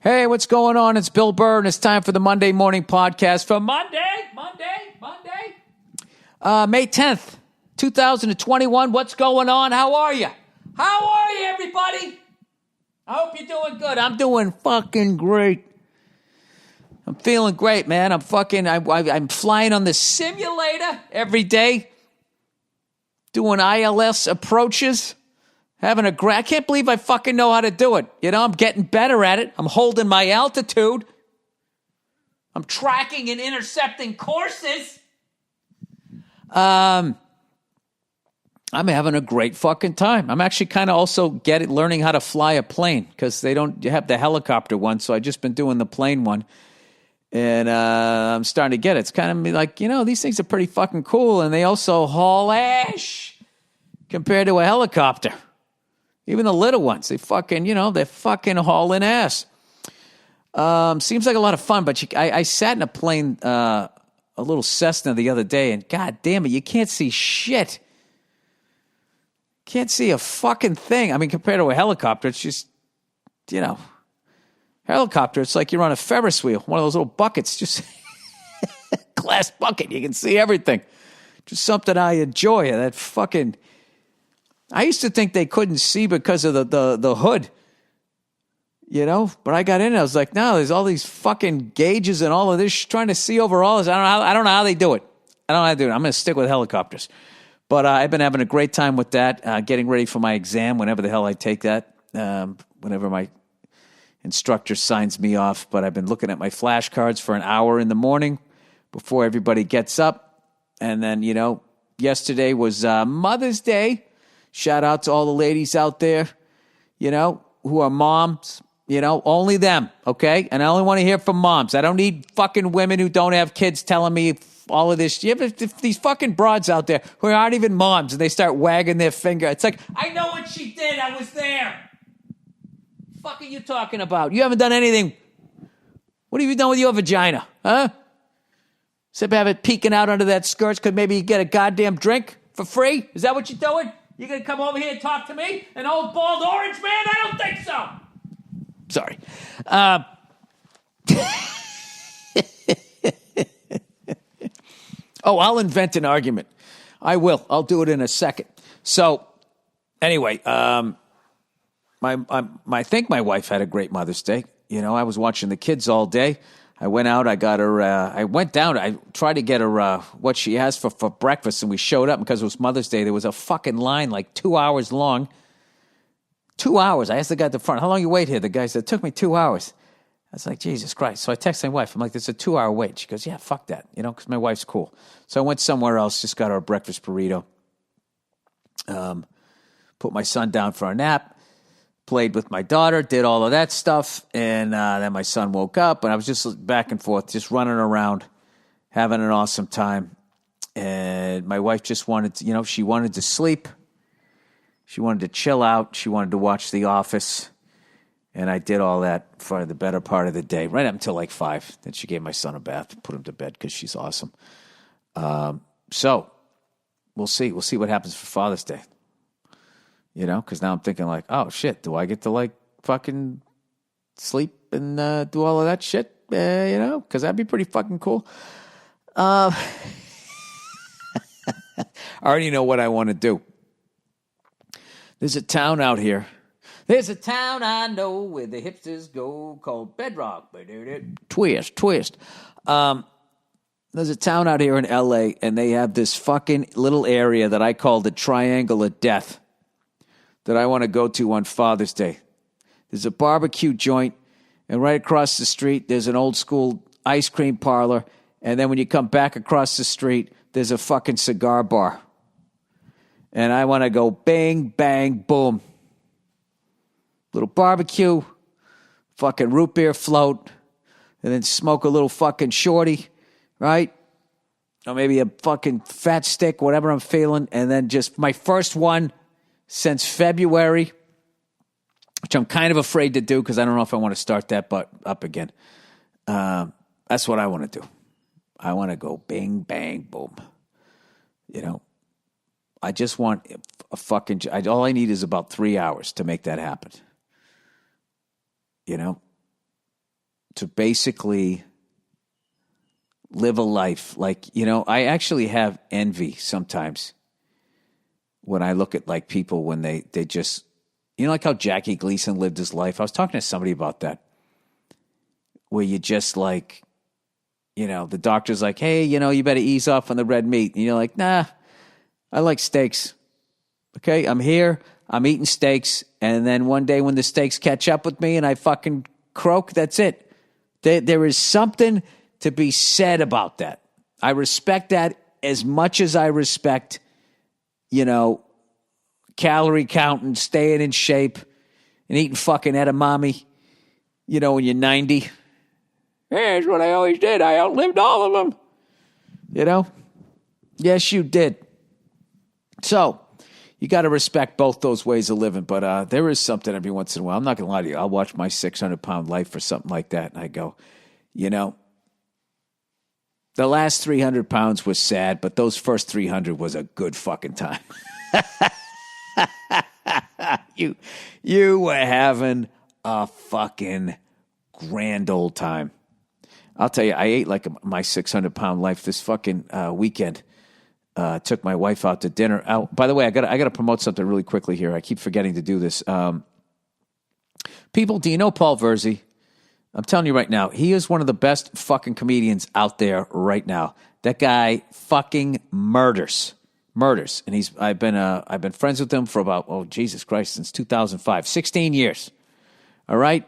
Hey, what's going on? It's Bill Burr, and it's time for the Monday Morning Podcast for Monday, May 10th, 2021. What's going on? How are you? How are you, everybody? I hope you're doing good. I'm doing fucking great. I'm feeling great, man. I'm flying on the simulator every day, doing ILS approaches. I can't believe I fucking know how to do it. You know, I'm getting better at it. I'm holding my altitude. I'm tracking and intercepting courses. I'm having a great fucking time. I'm actually kind of also learning how to fly a plane because they don't have the helicopter one. So I've just been doing the plane one. And I'm starting to get it. It's kind of like, these things are pretty fucking cool. And they also haul ash compared to a helicopter. Even the little ones, they're fucking hauling ass. Seems like a lot of fun, but I sat in a plane, a little Cessna the other day, and god damn it, you can't see shit. Can't see a fucking thing. I mean, compared to a helicopter, it's just, helicopter, it's like you're on a Ferris wheel, one of those little buckets, just glass bucket. You can see everything. Just something I enjoy. That fucking... I used to think they couldn't see because of the hood, but I got in and I was like, no, there's all these fucking gauges and all of this trying to see over all this. I don't know how they do it. I don't know how to do it. I'm going to stick with helicopters. But I've been having a great time with that, getting ready for my exam whenever the hell I take that, whenever my instructor signs me off. But I've been looking at my flashcards for an hour in the morning before everybody gets up. And then, yesterday was Mother's Day. Shout out to all the ladies out there, who are moms, only them, okay? And I only want to hear from moms. I don't need fucking women who don't have kids telling me all of this. You have these fucking broads out there who aren't even moms and they start wagging their finger. It's like, I know what she did. I was there. The fuck are you talking about? You haven't done anything. What have you done with your vagina, huh? Except have it peeking out under that skirt because maybe you get a goddamn drink for free? Is that what you're doing? You gonna come over here and talk to me? An old bald orange man? I don't think so. Sorry. I'll invent an argument. I will. I'll do it in a second. So, anyway, I think my wife had a great Mother's Day. I was watching the kids all day. I went out, I got her, I went down, I tried to get her what she asked for breakfast, and we showed up because it was Mother's Day. There was a fucking line like 2 hours long. 2 hours. I asked the guy at the front, how long you wait here? The guy said, it took me 2 hours. I was like, Jesus Christ. So I texted my wife. I'm like, there's a 2-hour wait. She goes, yeah, fuck that, because my wife's cool. So I went somewhere else, just got her a breakfast burrito. Put my son down for a nap. Played with my daughter, did all of that stuff, and then my son woke up, and I was just back and forth, just running around, having an awesome time. And my wife just wanted to, she wanted to sleep. She wanted to chill out. She wanted to watch The Office. And I did all that for the better part of the day, right up until like 5. Then she gave my son a bath, put him to bed because she's awesome. So we'll see. We'll see what happens for Father's Day. Because now I'm thinking like, oh, shit, do I get to like fucking sleep and do all of that shit? Because that'd be pretty fucking cool. I already know what I want to do. There's a town out here. There's a town I know where the hipsters go called Bedrock. Twist. There's a town out here in L.A., and they have this fucking little area that I call the Triangle of Death that I want to go to on Father's Day. There's a barbecue joint, and right across the street, there's an old school ice cream parlor, and then when you come back across the street, there's a fucking cigar bar. And I want to go bang, bang, boom. Little barbecue, fucking root beer float, and then smoke a little fucking shorty, right? Or maybe a fucking fat stick, whatever I'm feeling, and then just my first one since February, which I'm kind of afraid to do because I don't know if I want to start that up again. That's what I want to do. I want to go bing, bang, boom. I just want a fucking... all I need is about 3 hours to make that happen. to basically live a life. Like, I actually have envy sometimes when I look at like people when they just, like how Jackie Gleason lived his life. I was talking to somebody about that, where you just like, the doctor's like, hey, you better ease off on the red meat. And you're like, nah, I like steaks. Okay, I'm here, I'm eating steaks. And then one day when the steaks catch up with me and I fucking croak, that's it. There is something to be said about that. I respect that as much as I respect, calorie counting, staying in shape, and eating fucking edamame, when you're 90. Here's what I always did. I outlived all of them. Yes, you did. So you got to respect both those ways of living. But there is something every once in a while. I'm not going to lie to you. I'll watch my 600-pound life or something like that, and I go, the last 300 pounds was sad, but those first 300 was a good fucking time. You were having a fucking grand old time. I'll tell you, I ate like my 600-pound life this fucking weekend. Took my wife out to dinner. By the way, I got to promote something really quickly here. I keep forgetting to do this. People, do you know Paul Verzi? I'm telling you right now, he is one of the best fucking comedians out there right now. That guy fucking murders. And I've been friends with him for about, Jesus Christ, since 2005, 16 years. All right.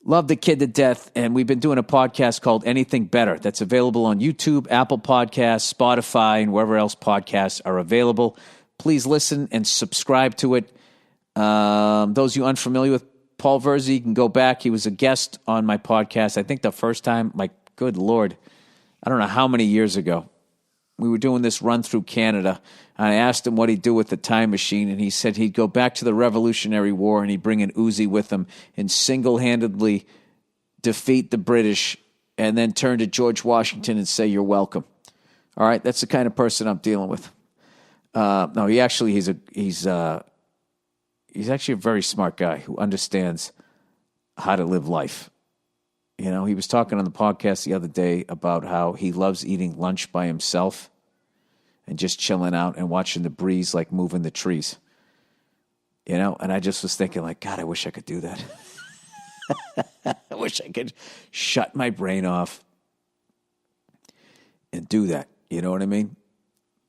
Love the kid to death, and we've been doing a podcast called Anything Better that's available on YouTube, Apple Podcasts, Spotify, and wherever else podcasts are available. Please listen and subscribe to it. Those of you unfamiliar with Paul Verzi, you can go back. He was a guest on my podcast, I think the first time, like, good Lord, I don't know how many years ago. We were doing this run through Canada, and I asked him what he'd do with the time machine, and he said he'd go back to the Revolutionary War, and he'd bring an Uzi with him and single-handedly defeat the British, and then turn to George Washington and say, "You're welcome." All right, that's the kind of person I'm dealing with. No, he's actually a very smart guy who understands how to live life. He was talking on the podcast the other day about how he loves eating lunch by himself and just chilling out and watching the breeze, like moving the trees. And I just was thinking, like, God, I wish I could do that. I wish I could shut my brain off and do that. You know what I mean?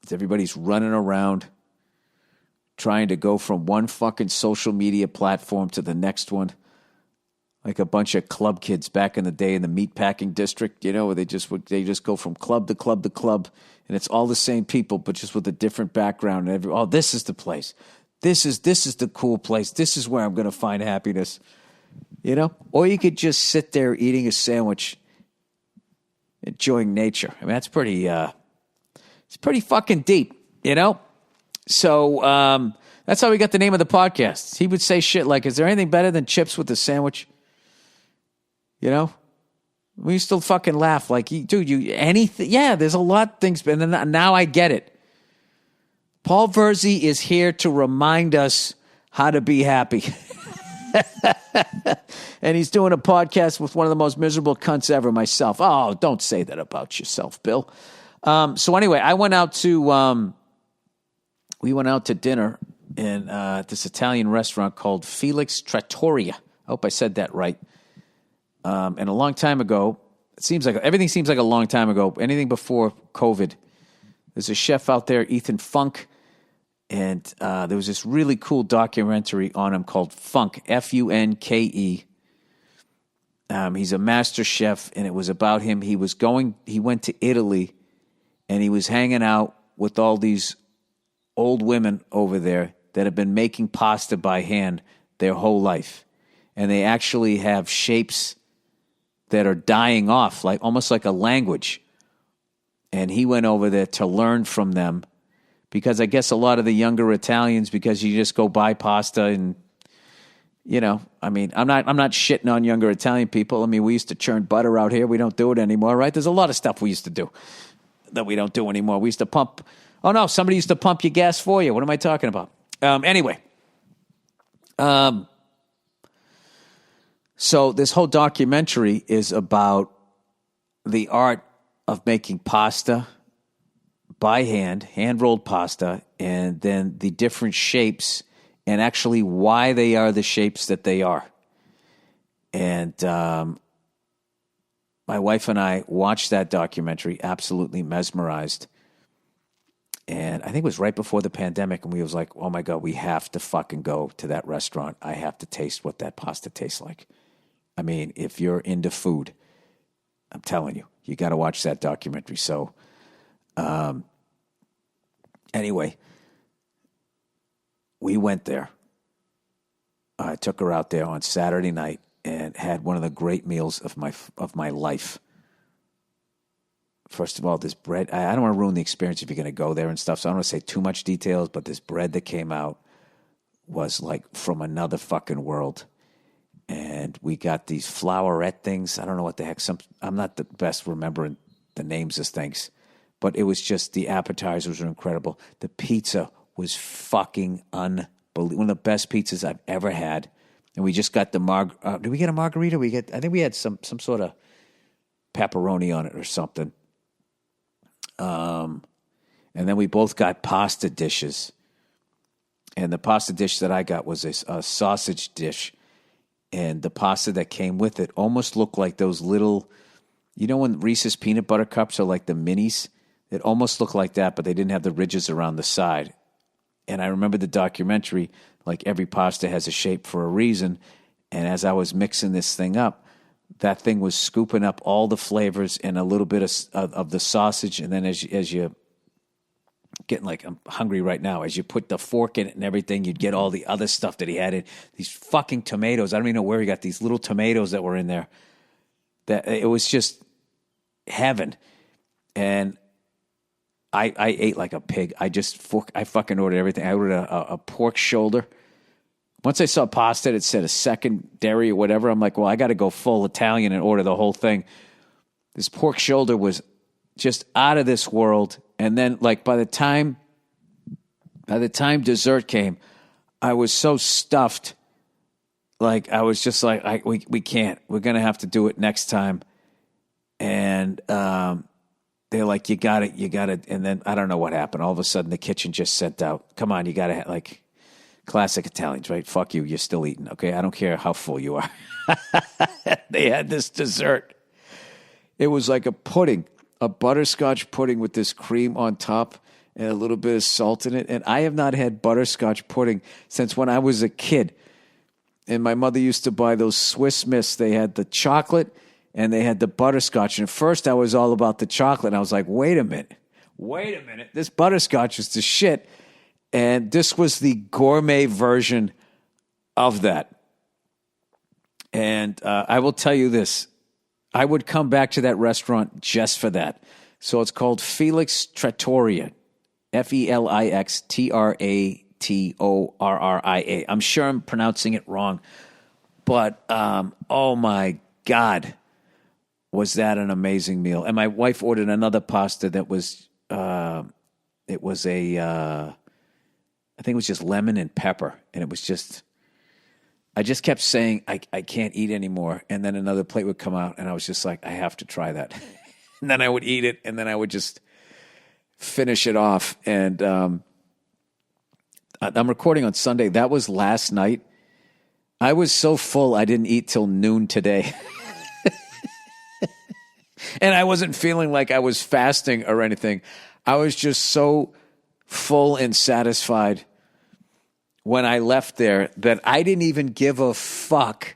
Everybody's running around trying to go from one fucking social media platform to the next one. Like a bunch of club kids back in the day in the meatpacking district, where they just go from club to club to club, and it's all the same people, but just with a different background. And this is the place. This is the cool place. This is where I'm going to find happiness. Or you could just sit there eating a sandwich, enjoying nature. I mean, that's pretty. It's pretty fucking deep, So that's how we got the name of the podcast. He would say shit like, "Is there anything better than chips with a sandwich?" We used to fucking laugh like, dude, anything. Yeah, there's a lot of things. And then now I get it. Paul Verzi is here to remind us how to be happy. And he's doing a podcast with one of the most miserable cunts ever, myself. Oh, don't say that about yourself, Bill. So anyway, we went out to dinner in this Italian restaurant called Felix Trattoria. I hope I said that right. And a long time ago, everything seems like a long time ago, anything before COVID, there's a chef out there, Ethan Funk, and there was this really cool documentary on him called Funk, Funke. He's a master chef, and it was about him. He went to Italy, and he was hanging out with all these old women over there that have been making pasta by hand their whole life. And they actually have shapes that are dying off, like almost like a language. And he went over there to learn from them, because I guess a lot of the younger Italians, because you just go buy pasta and, I mean, I'm not shitting on younger Italian people. I mean, we used to churn butter out here. We don't do it anymore, right? There's a lot of stuff we used to do that we don't do anymore. We used to pump. Oh no, somebody used to pump your gas for you. What am I talking about? Anyway. So this whole documentary is about the art of making pasta by hand-rolled pasta, and then the different shapes and actually why they are the shapes that they are. And my wife and I watched that documentary, absolutely mesmerized. And I think it was right before the pandemic, and we was like, oh my God, we have to fucking go to that restaurant. I have to taste what that pasta tastes like. I mean, if you're into food, I'm telling you, you got to watch that documentary. So, anyway, we went there. I took her out there on Saturday night and had one of the great meals of my life. First of all, this bread, I don't want to ruin the experience if you're going to go there and stuff, so I don't want to say too much details, but this bread that came out was like from another fucking world. And we got these flowerette things. I don't know what the heck. I'm not the best remembering the names of things, but it was just, the appetizers were incredible. The pizza was fucking unbelievable. One of the best pizzas I've ever had. And we just got the did we get a margarita? I think we had some sort of pepperoni on it or something. And then we both got pasta dishes. And the pasta dish that I got was a sausage dish. And the pasta that came with it almost looked like those little, you know when Reese's peanut butter cups are like the minis? It almost looked like that, but they didn't have the ridges around the side. And I remember the documentary, like every pasta has a shape for a reason. And as I was mixing this thing up, that thing was scooping up all the flavors and a little bit of the sausage. And then as you getting like, I'm hungry right now, as you put the fork in it and everything, you'd get all the other stuff that he had in. These fucking tomatoes. I don't even know where he got these little tomatoes that were in there. That it was just heaven. And I ate like a pig. I fucking ordered everything. I ordered a pork shoulder. Once I saw pasta, it said a secondary or whatever. I'm like, well, I got to go full Italian and order the whole thing. This pork shoulder was just out of this world. And then, like, by the time dessert came, I was so stuffed. Like, I was just like, we can't. We're gonna have to do it next time. And they're like, you got it. And then I don't know what happened. All of a sudden, the kitchen just sent out, come on, you got to, like, classic Italians, right? Fuck you, you're still eating. Okay, I don't care how full you are. They had this dessert. It was like a pudding. A butterscotch pudding with this cream on top and a little bit of salt in it. And I have not had butterscotch pudding since when I was a kid. And my mother used to buy those Swiss Miss. They had the chocolate and they had the butterscotch. And at first I was all about the chocolate. And I was like, wait a minute. This butterscotch is the shit. And this was the gourmet version of that. And I will tell you this. I would come back to that restaurant just for that. So it's called Felix Trattoria, Felixtratorria. I'm sure I'm pronouncing it wrong, but oh my God, was that an amazing meal. And my wife ordered another pasta that was, I think it was just lemon and pepper. And it was just, I just kept saying, I can't eat anymore. And then another plate would come out, and I was just like, I have to try that. And then I would eat it, and then I would just finish it off. And I'm recording on Sunday. That was last night. I was so full, I didn't eat till noon today. And I wasn't feeling like I was fasting or anything. I was just so full and satisfied when I left there that I didn't even give a fuck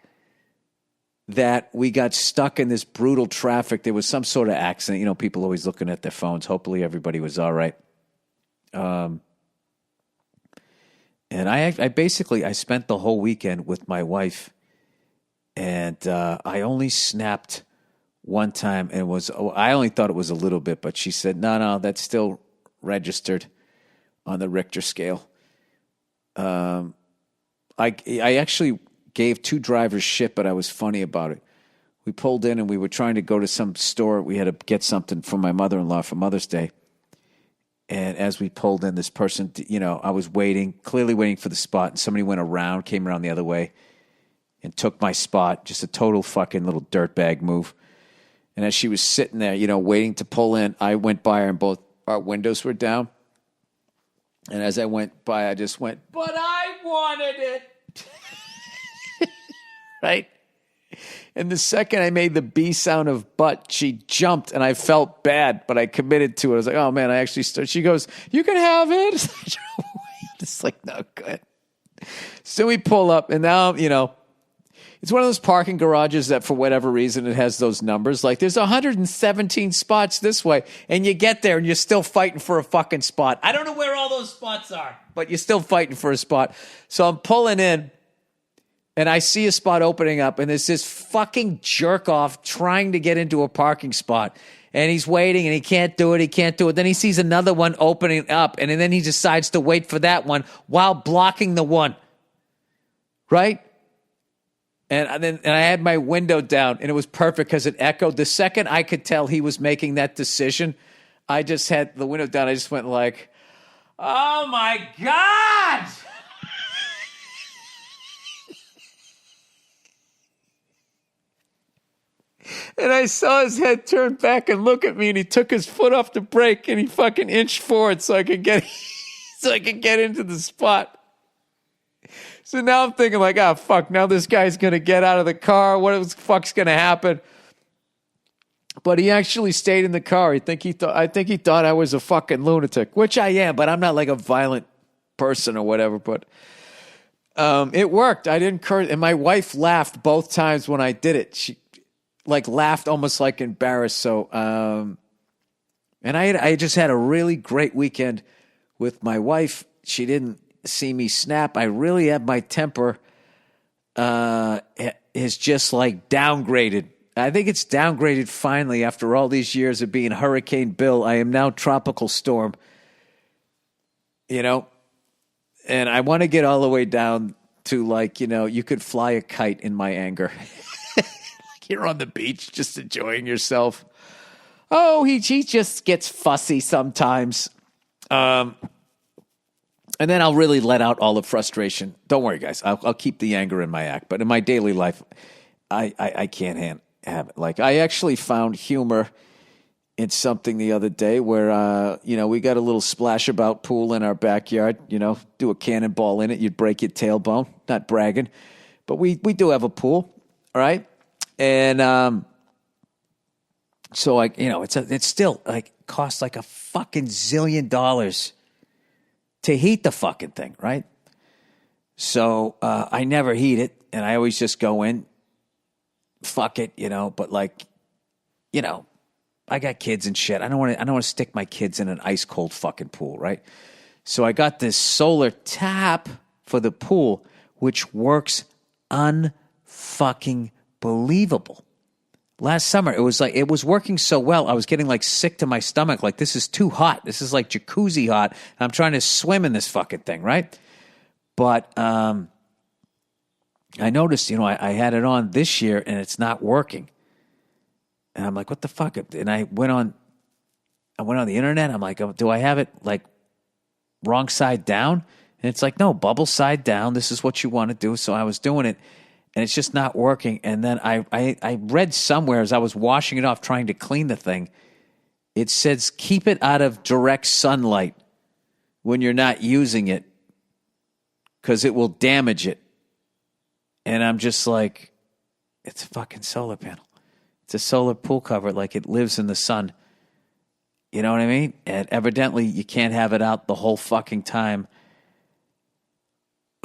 that we got stuck in this brutal traffic. There was some sort of accident. You know, people always looking at their phones. Hopefully everybody was all right. And I spent the whole weekend with my wife, and I only snapped one time, and I only thought it was a little bit, but she said, no, that's still registered on the Richter scale. I actually gave two drivers shit, but I was funny about it. We pulled in and we were trying to go to some store. We had to get something for my mother-in-law for Mother's Day. And as we pulled in, this person, I was clearly waiting for the spot, and somebody came around the other way. and took my spot. Just a total fucking little dirtbag move. And as she was sitting there, waiting to pull in, I went by her and both our windows were down. And as I went by, I just went, but I wanted it. Right? And the second I made the B sound of butt, she jumped and I felt bad, but I committed to it. I was like, oh man, I actually started. She goes, you can have it. It's like, no, good. So we pull up and now, it's one of those parking garages that for whatever reason it has those numbers. Like there's 117 spots this way and you get there and you're still fighting for a fucking spot. I don't know where all those spots are, but you're still fighting for a spot. So I'm pulling in and I see a spot opening up and there's this fucking jerk off trying to get into a parking spot and he's waiting and he can't do it. Then he sees another one opening up and then he decides to wait for that one while blocking the one. Right? And I had my window down, and it was perfect because it echoed. The second I could tell he was making that decision, I just had the window down. I just went like, oh, my God. And I saw his head turn back and look at me, and he took his foot off the brake, and he fucking inched forward so I could get into the spot. So now I'm thinking like, oh, fuck, now this guy's going to get out of the car. What the fuck's going to happen? But he actually stayed in the car. I think he thought I was a fucking lunatic, which I am, but I'm not like a violent person or whatever. But it worked. I didn't curse. And my wife laughed both times when I did it. She like laughed almost like embarrassed. So, and I just had a really great weekend with my wife. She didn't see me snap. I really have my temper is just like downgraded. I think it's downgraded finally after all these years of being Hurricane Bill. I am now Tropical Storm, and I want to get all the way down to like, you could fly a kite in my anger. Like you're on the beach just enjoying yourself. Oh, he just gets fussy sometimes. And then I'll really let out all the frustration. Don't worry, guys. I'll keep the anger in my act. But in my daily life, I can't have it. Like, I actually found humor in something the other day where, we got a little splash-about pool in our backyard. Do a cannonball in it. You'd break your tailbone. Not bragging. But we do have a pool, all right? And so, it's still, like, costs like a fucking $zillion to heat the fucking thing, right? So I never heat it, and I always just go in, fuck it, but like, I got kids and shit. I don't want to stick my kids in an ice cold fucking pool, right? So I got this solar tap for the pool, which works unfucking believable. Last summer, it was working so well, I was getting like sick to my stomach. Like, this is too hot. This is like jacuzzi hot. And I'm trying to swim in this fucking thing, right? But I noticed, I had it on this year and it's not working. And I'm like, what the fuck? And I went on the internet. I'm like, do I have it like wrong side down? And it's like, no, bubble side down. This is what you want to do. So I was doing it. And it's just not working. And then I read somewhere as I was washing it off, trying to clean the thing, it says keep it out of direct sunlight when you're not using it because it will damage it. And I'm just like, it's a fucking solar panel. It's a solar pool cover, like it lives in the sun. You know what I mean? And evidently you can't have it out the whole fucking time,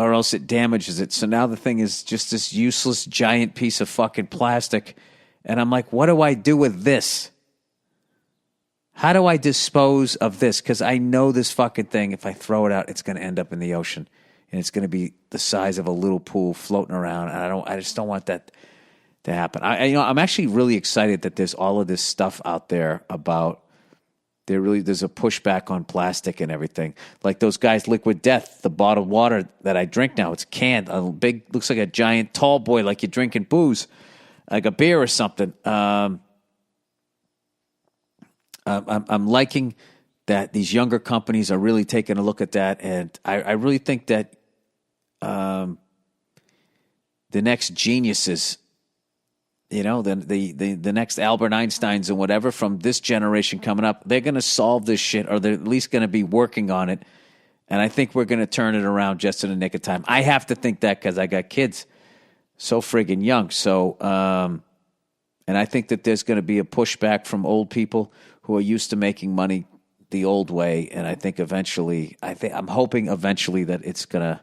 or else it damages it. So now the thing is just this useless giant piece of fucking plastic. And I'm like, what do I do with this? How do I dispose of this? Because I know this fucking thing, if I throw it out, it's going to end up in the ocean. And it's going to be the size of a little pool floating around. And I just don't want that to happen. I'm actually really excited that there's all of this stuff out there about there's a pushback on plastic and everything. Like those guys, Liquid Death, the bottled water that I drink now, it's canned. A big, looks like a giant tall boy, like you're drinking booze, like a beer or something. I'm liking that these younger companies are really taking a look at that. And I really think that the next geniuses, the next Albert Einsteins and whatever from this generation coming up, they're going to solve this shit, or they're at least going to be working on it. And I think we're going to turn it around just in the nick of time. I have to think that because I got kids so friggin' young. So, and I think that there's going to be a pushback from old people who are used to making money the old way. And I think I'm hoping eventually that it's going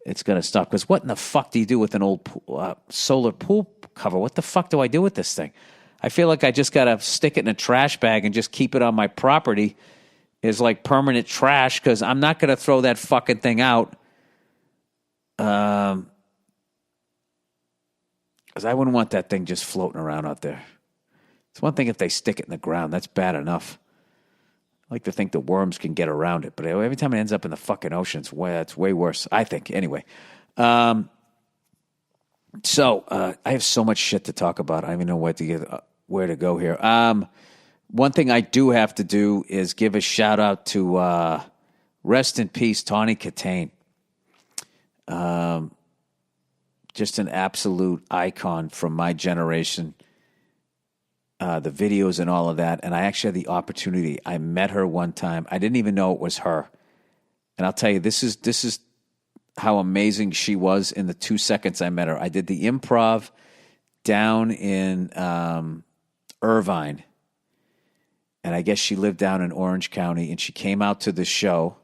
to stop. Because what in the fuck do you do with an old solar pool cover? What the fuck do I do with this thing? I feel like I just got to stick it in a trash bag and just keep it on my property as like permanent trash, because I'm not going to throw that fucking thing out. Because I wouldn't want that thing just floating around out there. It's one thing if they stick it in the ground. That's bad enough. I like to think the worms can get around it, but every time it ends up in the fucking ocean, it's way worse, I think. Anyway. So I have so much shit to talk about. I don't even know where to go here. One thing I do have to do is give a shout out to rest in peace, Tawny Katane. Just an absolute icon from my generation. The videos and all of that. And I actually had the opportunity. I met her one time. I didn't even know it was her. And I'll tell you, this is how amazing she was in the 2 seconds I met her. I did the Improv down in Irvine. And I guess she lived down in Orange County, and she came out to the show.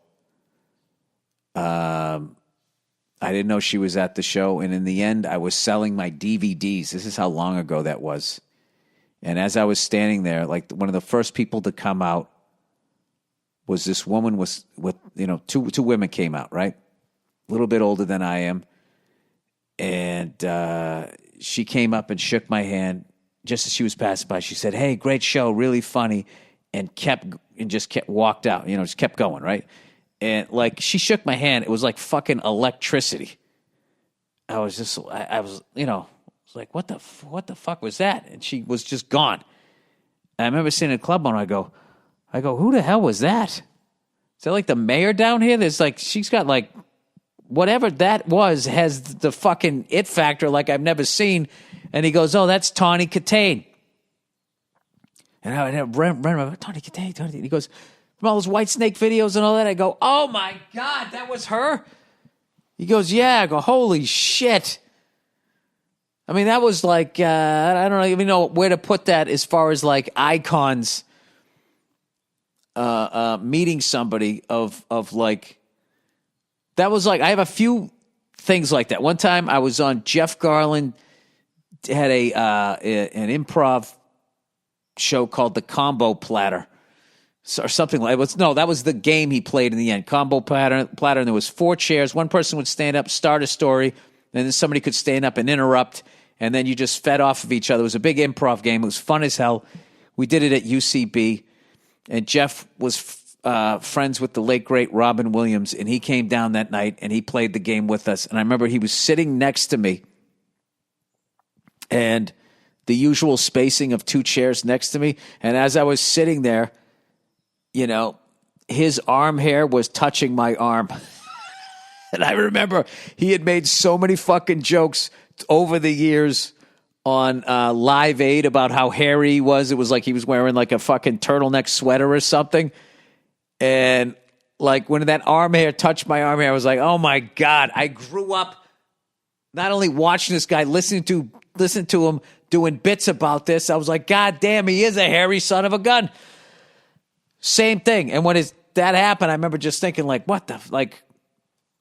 I didn't know she was at the show. And in the end, I was selling my DVDs. This is how long ago that was. And as I was standing there, like one of the first people to come out was this woman with two women came out, right? A little bit older than I am. And she came up and shook my hand just as she was passing by. She said, "Hey, great show, really funny," and walked out, just kept going, right? And like she shook my hand, it was like fucking electricity. I was like, what the fuck was that? And she was just gone. And I remember sitting in a club owner, I go, who the hell was that? Is that like the mayor down here? There's like, she's got like, whatever that was has the fucking it factor like I've never seen. And he goes, "Oh, that's Tawny Katane." And I remember, Tawny Katane. He goes, "From all those White Snake videos and all that." I go, "Oh my God, that was her?" He goes, "Yeah." I go, "Holy shit." I mean, that was like, I don't even know where to put that as far as like icons meeting somebody of like, that was like, I have a few things like that. One time I was on Jeff Garland, had an improv show called The Combo Platter or something like that. That was the game he played in the end. Combo Platter, and there was 4 chairs. One person would stand up, start a story, and then somebody could stand up and interrupt, and then you just fed off of each other. It was a big improv game. It was fun as hell. We did it at UCB, and Jeff was friends with the late, great Robin Williams, and he came down that night, and he played the game with us. And I remember he was sitting next to me, and the usual spacing of 2 chairs next to me. And as I was sitting there, his arm hair was touching my arm. And I remember he had made so many fucking jokes over the years on Live Aid about how hairy he was. It was like he was wearing like a fucking turtleneck sweater or something. And like when that arm hair touched my arm hair, I was like, oh my God, I grew up not only watching this guy, listening to him doing bits about this. I was like, God damn, he is a hairy son of a gun. Same thing. And when that happened, I remember just thinking like,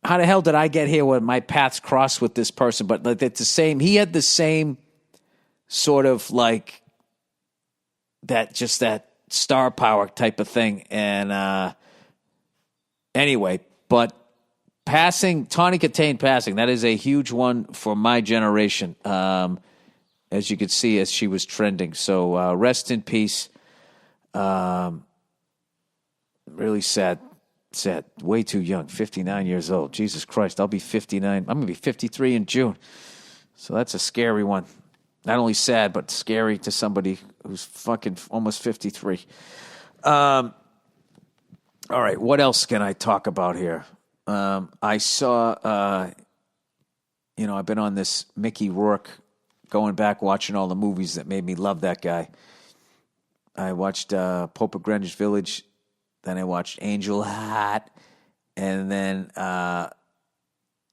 how the hell did I get here when my paths crossed with this person? But like, it's the same. He had the same sort of like that star power type of thing. And anyway, but Tawny Katane passing, that is a huge one for my generation. As you could see, as she was trending. So rest in peace. Really sad. Way too young, 59 years old. Jesus Christ, I'll be 59. I'm going to be 53 in June. So that's a scary one. Not only sad, but scary to somebody who's fucking almost 53. All right, what else can I talk about here? I saw I've been on this Mickey Rourke, going back, watching all the movies that made me love that guy. I watched Pope of Greenwich Village, then I watched Angel Hat, and then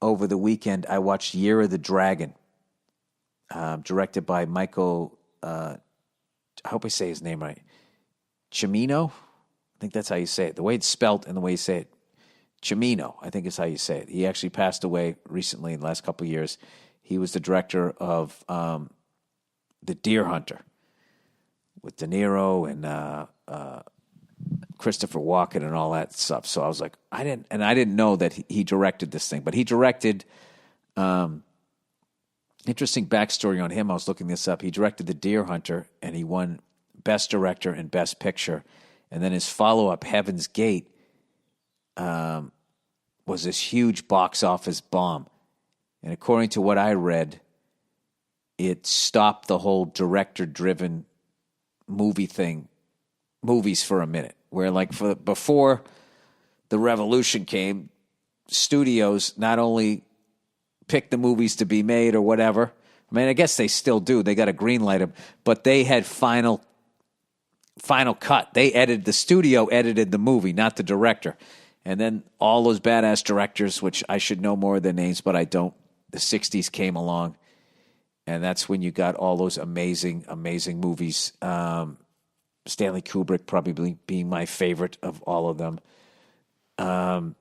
over the weekend I watched Year of the Dragon, directed by Michael, I hope I say his name right, Cimino? I think that's how you say it. The way it's spelt and the way you say it. Cimino, I think is how you say it. He actually passed away recently in the last couple of years. He was the director of The Deer Hunter with De Niro and Christopher Walken and all that stuff. So I was like, I didn't know that he directed this thing, but he directed. Interesting backstory on him. I was looking this up. He directed The Deer Hunter, and he won Best Director and Best Picture. And then his follow-up, Heaven's Gate, was this huge box office bomb. And according to what I read, it stopped the whole director-driven movies for a minute. Where before the revolution came, studios not only picked the movies to be made or whatever. I mean, I guess they still do. They got to greenlight them, but they had final cut. The studio edited the movie, not the director. And then all those badass directors, which I should know more of their names, but I don't. The 60s came along, and that's when you got all those amazing, amazing movies. Stanley Kubrick probably being my favorite of all of them. I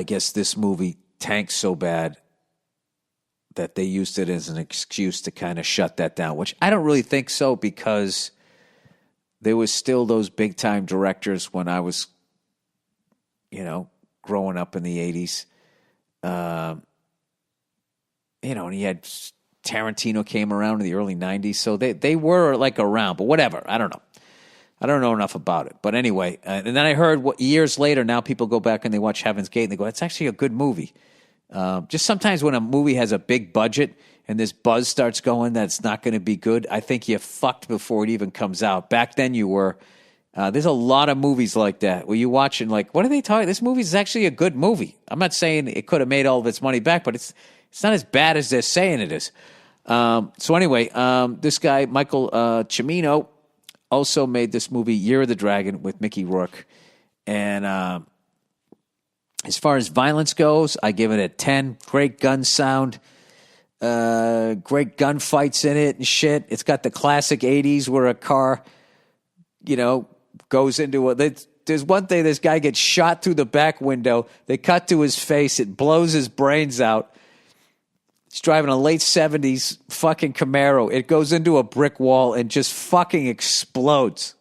guess this movie tanked so bad that they used it as an excuse to kind of shut that down, which I don't really think so, because there was still those big-time directors when I was, growing up in the 80s. And he had Tarantino came around in the early 90s, so they were around, but whatever. I don't know. I don't know enough about it. But anyway, and then I heard years later, now people go back and they watch Heaven's Gate and they go, it's actually a good movie. Just sometimes when a movie has a big budget and this buzz starts going that it's not going to be good, I think you're fucked before it even comes out. Back then you were. There's a lot of movies like that where you watch and what are they talking? This movie is actually a good movie. I'm not saying it could have made all of its money back, but it's not as bad as they're saying it is. So anyway, this guy, Michael Cimino, also made this movie, Year of the Dragon, with Mickey Rourke. And as far as violence goes, I give it a 10. Great gun sound. Great gunfights in it and shit. It's got the classic 80s where a car, goes into a... There's one thing, this guy gets shot through the back window. They cut to his face. It blows his brains out. He's driving a late 70s fucking Camaro. It goes into a brick wall and just fucking explodes.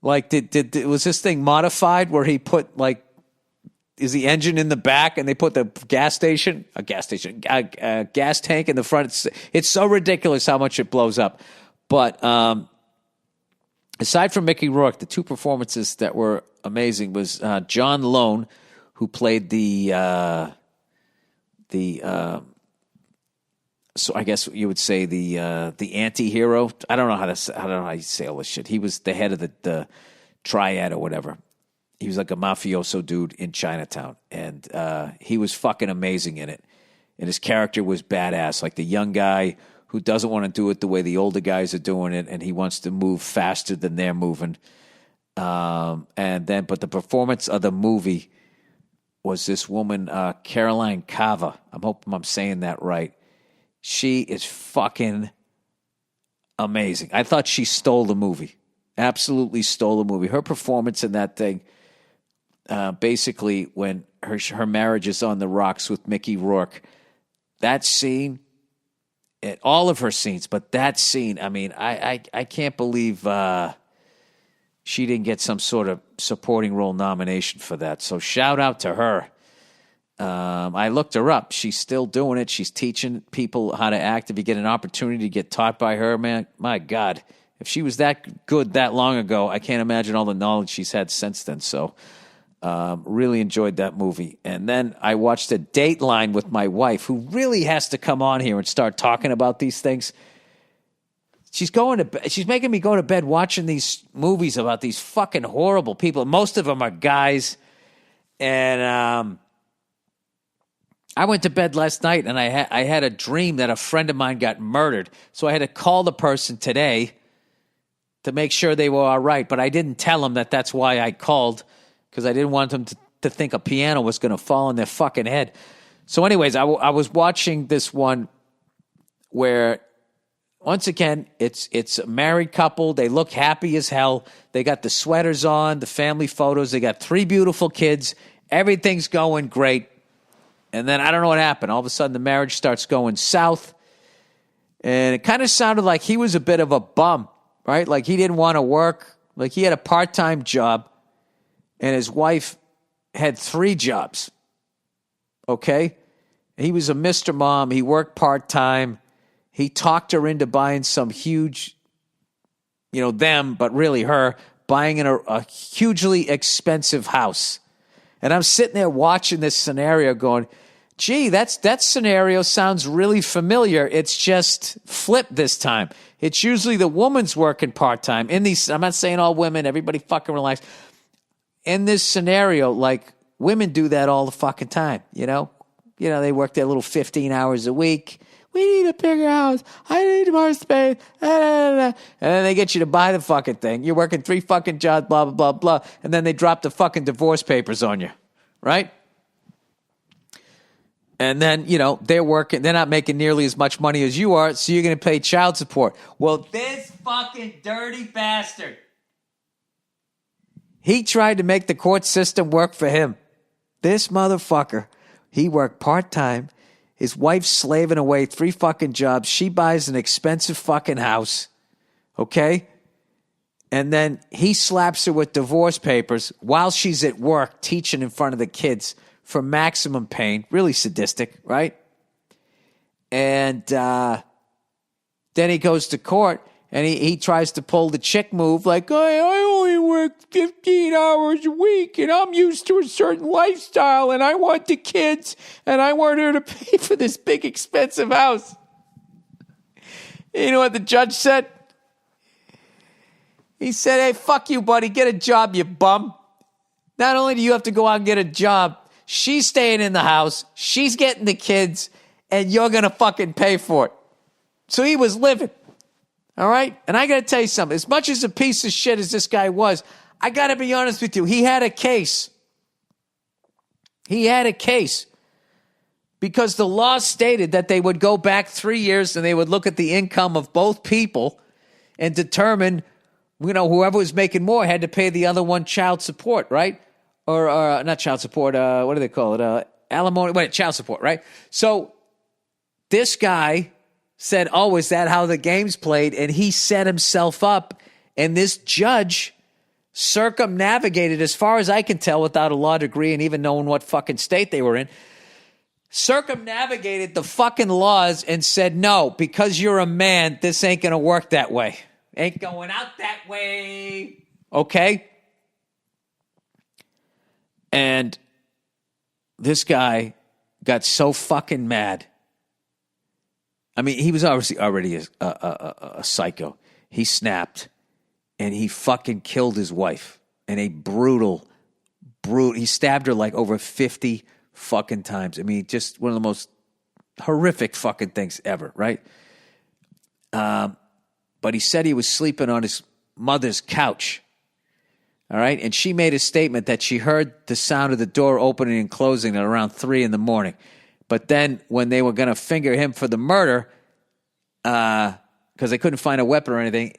Was this thing modified where he put, is the engine in the back and they put the gas tank in the front? It's so ridiculous how much it blows up. But aside from Mickey Rourke, the two performances that were amazing was John Lone, who played so I guess you would say the anti-hero. I don't know how you say all this shit. He was the head of the triad or whatever. He was like a mafioso dude in Chinatown, and he was fucking amazing in it. And his character was badass, like the young guy who doesn't want to do it the way the older guys are doing it, and he wants to move faster than they're moving. But the performance of the movie was this woman, Caroline Cava. I'm hoping I'm saying that right. She is fucking amazing. I thought she stole the movie. Absolutely stole the movie. Her performance in that thing, basically when her marriage is on the rocks with Mickey Rourke, that scene, all of her scenes, but that scene, I mean, I can't believe she didn't get some sort of supporting role nomination for that. So shout out to her. I looked her up. She's still doing it. She's teaching people how to act. If you get an opportunity to get taught by her, man, my God, if she was that good that long ago, I can't imagine all the knowledge she's had since then. So really enjoyed that movie. And then I watched a Dateline with my wife, who really has to come on here and start talking about these things. She's making me go to bed watching these movies about these fucking horrible people. Most of them are guys. And I went to bed last night and I had a dream that a friend of mine got murdered. So I had to call the person today to make sure they were all right. But I didn't tell them that that's why I called, because I didn't want them to think a piano was going to fall on their fucking head. So anyways, I was watching this one where, once again, it's a married couple. They look happy as hell. They got the sweaters on, the family photos. They got 3 beautiful kids. Everything's going great. And then I don't know what happened. All of a sudden, the marriage starts going south. And it kind of sounded like he was a bit of a bum, right? Like he didn't want to work. Like he had a part-time job. And his wife had 3 jobs. Okay? He was a Mr. Mom. He worked part-time. He talked her into buying some huge, them, but really her, buying a hugely expensive house. And I'm sitting there watching this scenario going, gee, that scenario sounds really familiar. It's just flipped this time. It's usually the woman's working part-time. I'm not saying all women, everybody fucking relax. In this scenario, like, women do that all the fucking time, they work their little 15 hours a week. We need a bigger house. I need more space. And then they get you to buy the fucking thing. You're working 3 fucking jobs, blah, blah, blah, blah. And then they drop the fucking divorce papers on you, right? And then, they're working. They're not making nearly as much money as you are, so you're going to pay child support. Well, this fucking dirty bastard, he tried to make the court system work for him. This motherfucker, he worked part-time. His wife's slaving away 3 fucking jobs. She buys an expensive fucking house, okay? And then he slaps her with divorce papers while she's at work teaching in front of the kids for maximum pain. Really sadistic, right? And then he goes to court and he tries to pull the chick move like, I only work 15 hours a week and I'm used to a certain lifestyle and I want the kids and I want her to pay for this big expensive house. You know what the judge said? He said, hey, fuck you, buddy. Get a job, you bum. Not only do you have to go out and get a job, she's staying in the house, she's getting the kids, and you're going to fucking pay for it. So he was living. All right? And I got to tell you something. As much as a piece of shit as this guy was, I got to be honest with you. He had a case. He had a case. Because the law stated that they would go back 3 years and they would look at the income of both people and determine, whoever was making more had to pay the other one child support, right? Or not child support, what do they call it? Alimony, child support, right? So this guy said, oh, is that how the game's played? And he set himself up, and this judge circumnavigated, as far as I can tell, without a law degree and even knowing what fucking state they were in, circumnavigated the fucking laws and said, no, because you're a man, this ain't going to work that way. Ain't going out that way. Okay? And this guy got so fucking mad. I mean, he was obviously already a psycho. He snapped, and he fucking killed his wife in a brutal, he stabbed her like over 50 fucking times. I mean, just one of the most horrific fucking things ever, right? But he said he was sleeping on his mother's couch. All right. And she made a statement that she heard the sound of the door opening and closing at around 3 a.m. But then when they were going to finger him for the murder, because they couldn't find a weapon or anything,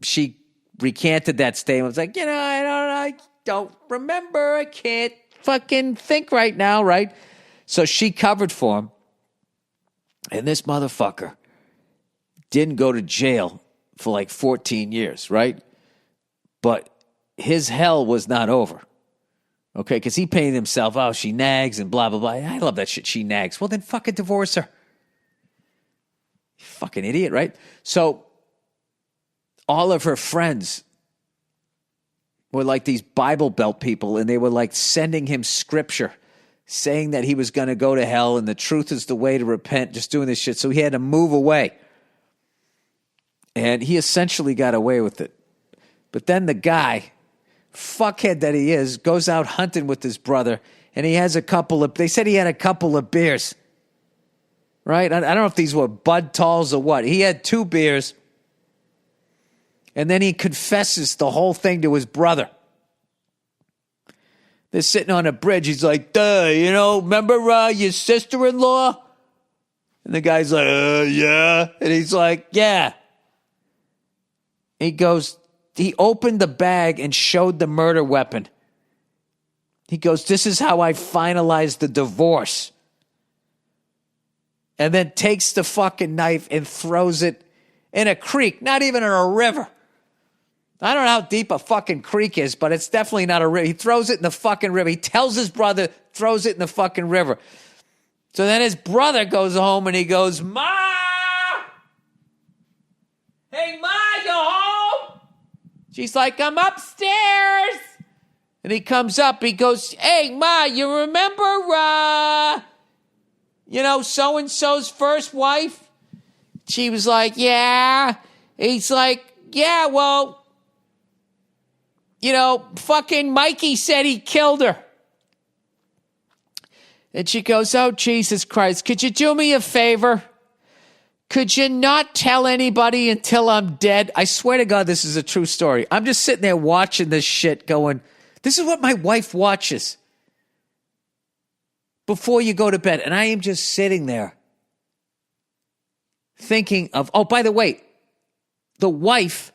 she recanted that statement. It was like, I don't remember. I can't fucking think right now. Right. So she covered for him. And this motherfucker didn't go to jail for like 14 years. Right. But his hell was not over, okay? Because he painted himself, oh, she nags and blah, blah, blah. I love that shit, she nags. Well, then fucking divorce her. You fucking idiot, right? So all of her friends were like these Bible Belt people, and they were like sending him scripture saying that he was going to go to hell and the truth is the way to repent, just doing this shit. So he had to move away. And he essentially got away with it. But then the guy, fuckhead that he is, goes out hunting with his brother and he has they said he had a couple of beers, right? I don't know if these were Bud Talls or what. He had 2 beers, and then he confesses the whole thing to his brother. They're sitting on a bridge. He's like, duh, remember your sister-in-law? And the guy's like, yeah. And he's like, yeah. He goes, he opened the bag and showed the murder weapon. He goes, this is how I finalized the divorce. And then takes the fucking knife and throws it in a creek, not even in a river. I don't know how deep a fucking creek is, but it's definitely not a river. He throws it in the fucking river. He tells his brother, throws it in the fucking river. So then his brother goes home and he goes, Ma! Hey, Ma, you home? She's like, I'm upstairs. And he comes up. He goes, hey, Ma, you remember, so-and-so's first wife? She was like, yeah. He's like, yeah, well, fucking Mikey said he killed her. And she goes, oh, Jesus Christ, could you do me a favor? Could you not tell anybody until I'm dead? I swear to God, this is a true story. I'm just sitting there watching this shit going, this is what my wife watches before you go to bed. And I am just sitting there thinking of, oh, by the way, the wife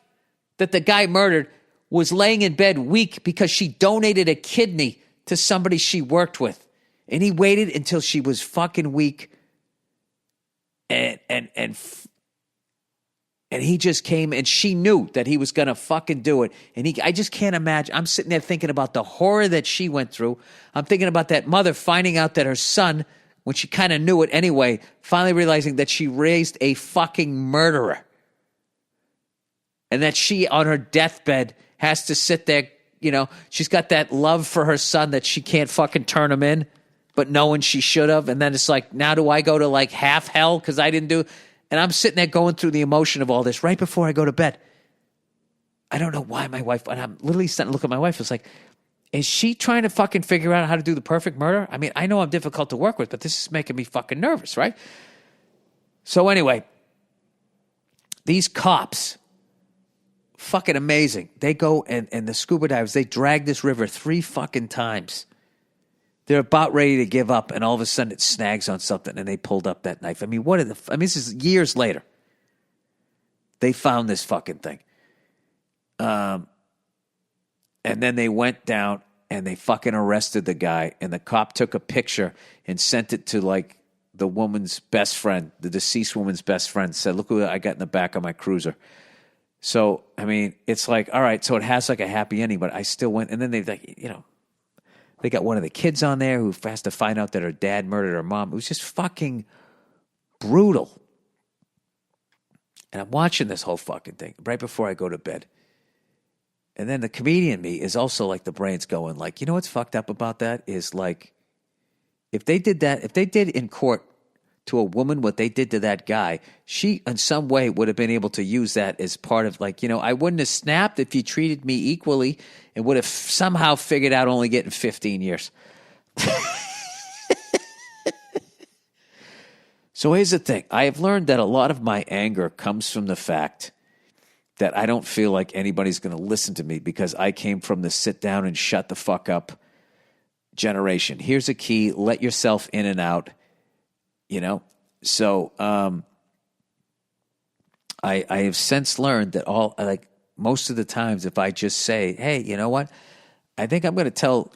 that the guy murdered was laying in bed weak because she donated a kidney to somebody she worked with. And he waited until she was fucking weak. And he just came and she knew that he was going to fucking do it. And I just can't imagine. I'm sitting there thinking about the horror that she went through. I'm thinking about that mother finding out that her son, when she kind of knew it anyway, finally realizing that she raised a fucking murderer. And that she, on her deathbed, has to sit there, she's got that love for her son that she can't fucking turn him in, but knowing she should have. And then it's like, now do I go to like half hell because I didn't do? And I'm sitting there going through the emotion of all this right before I go to bed. I don't know why my wife, and I'm literally starting to look at my wife. It's like, is she trying to fucking figure out how to do the perfect murder? I mean, I know I'm difficult to work with, but this is making me fucking nervous, right? So anyway, these cops, fucking amazing. They go and the scuba divers, they drag this river 3 fucking times. They're about ready to give up, and all of a sudden it snags on something, and they pulled up that knife. I mean, this is years later. They found this fucking thing. And then they went down, and they fucking arrested the guy, and the cop took a picture and sent it to, like, the woman's best friend, the deceased woman's best friend, said, look what I got in the back of my cruiser. So, I mean, it's like, all right, so it has like a happy ending, but I still went, and then they got one of the kids on there who has to find out that her dad murdered her mom. It was just fucking brutal. And I'm watching this whole fucking thing right before I go to bed. And then the comedian me is also like the brain's going like, you know what's fucked up about that is like, if they did in court to a woman what they did to that guy, she in some way would have been able to use that as part of like, I wouldn't have snapped if you treated me equally and would have somehow figured out only getting 15 years. So here's the thing. I have learned that a lot of my anger comes from the fact that I don't feel like anybody's going to listen to me because I came from the sit down and shut the fuck up generation. Here's a key. Let yourself in and out. So I have since learned that most of the times if I just say, hey, you know what? I think I'm going to tell,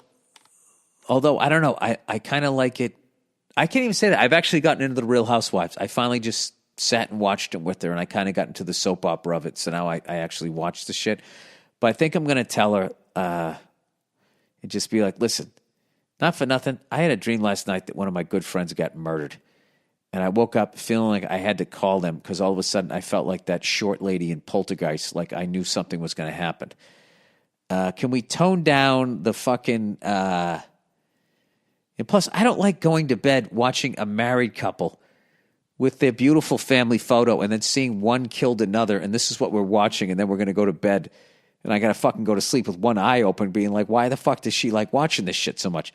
although I don't know, I kind of like it. I can't even say that. I've actually gotten into the Real Housewives. I finally just sat and watched it with her, and I kind of got into the soap opera of it. So now I actually watch the shit. But I think I'm going to tell her and just be like, listen, not for nothing. I had a dream last night that one of my good friends got murdered. And I woke up feeling like I had to call them because all of a sudden I felt like that short lady in Poltergeist, like I knew something was going to happen. Can we tone down the fucking... And plus, I don't like going to bed watching a married couple with their beautiful family photo and then seeing one killed another, and this is what we're watching, and then we're going to go to bed, and I got to fucking go to sleep with one eye open being like, why the fuck does she like watching this shit so much?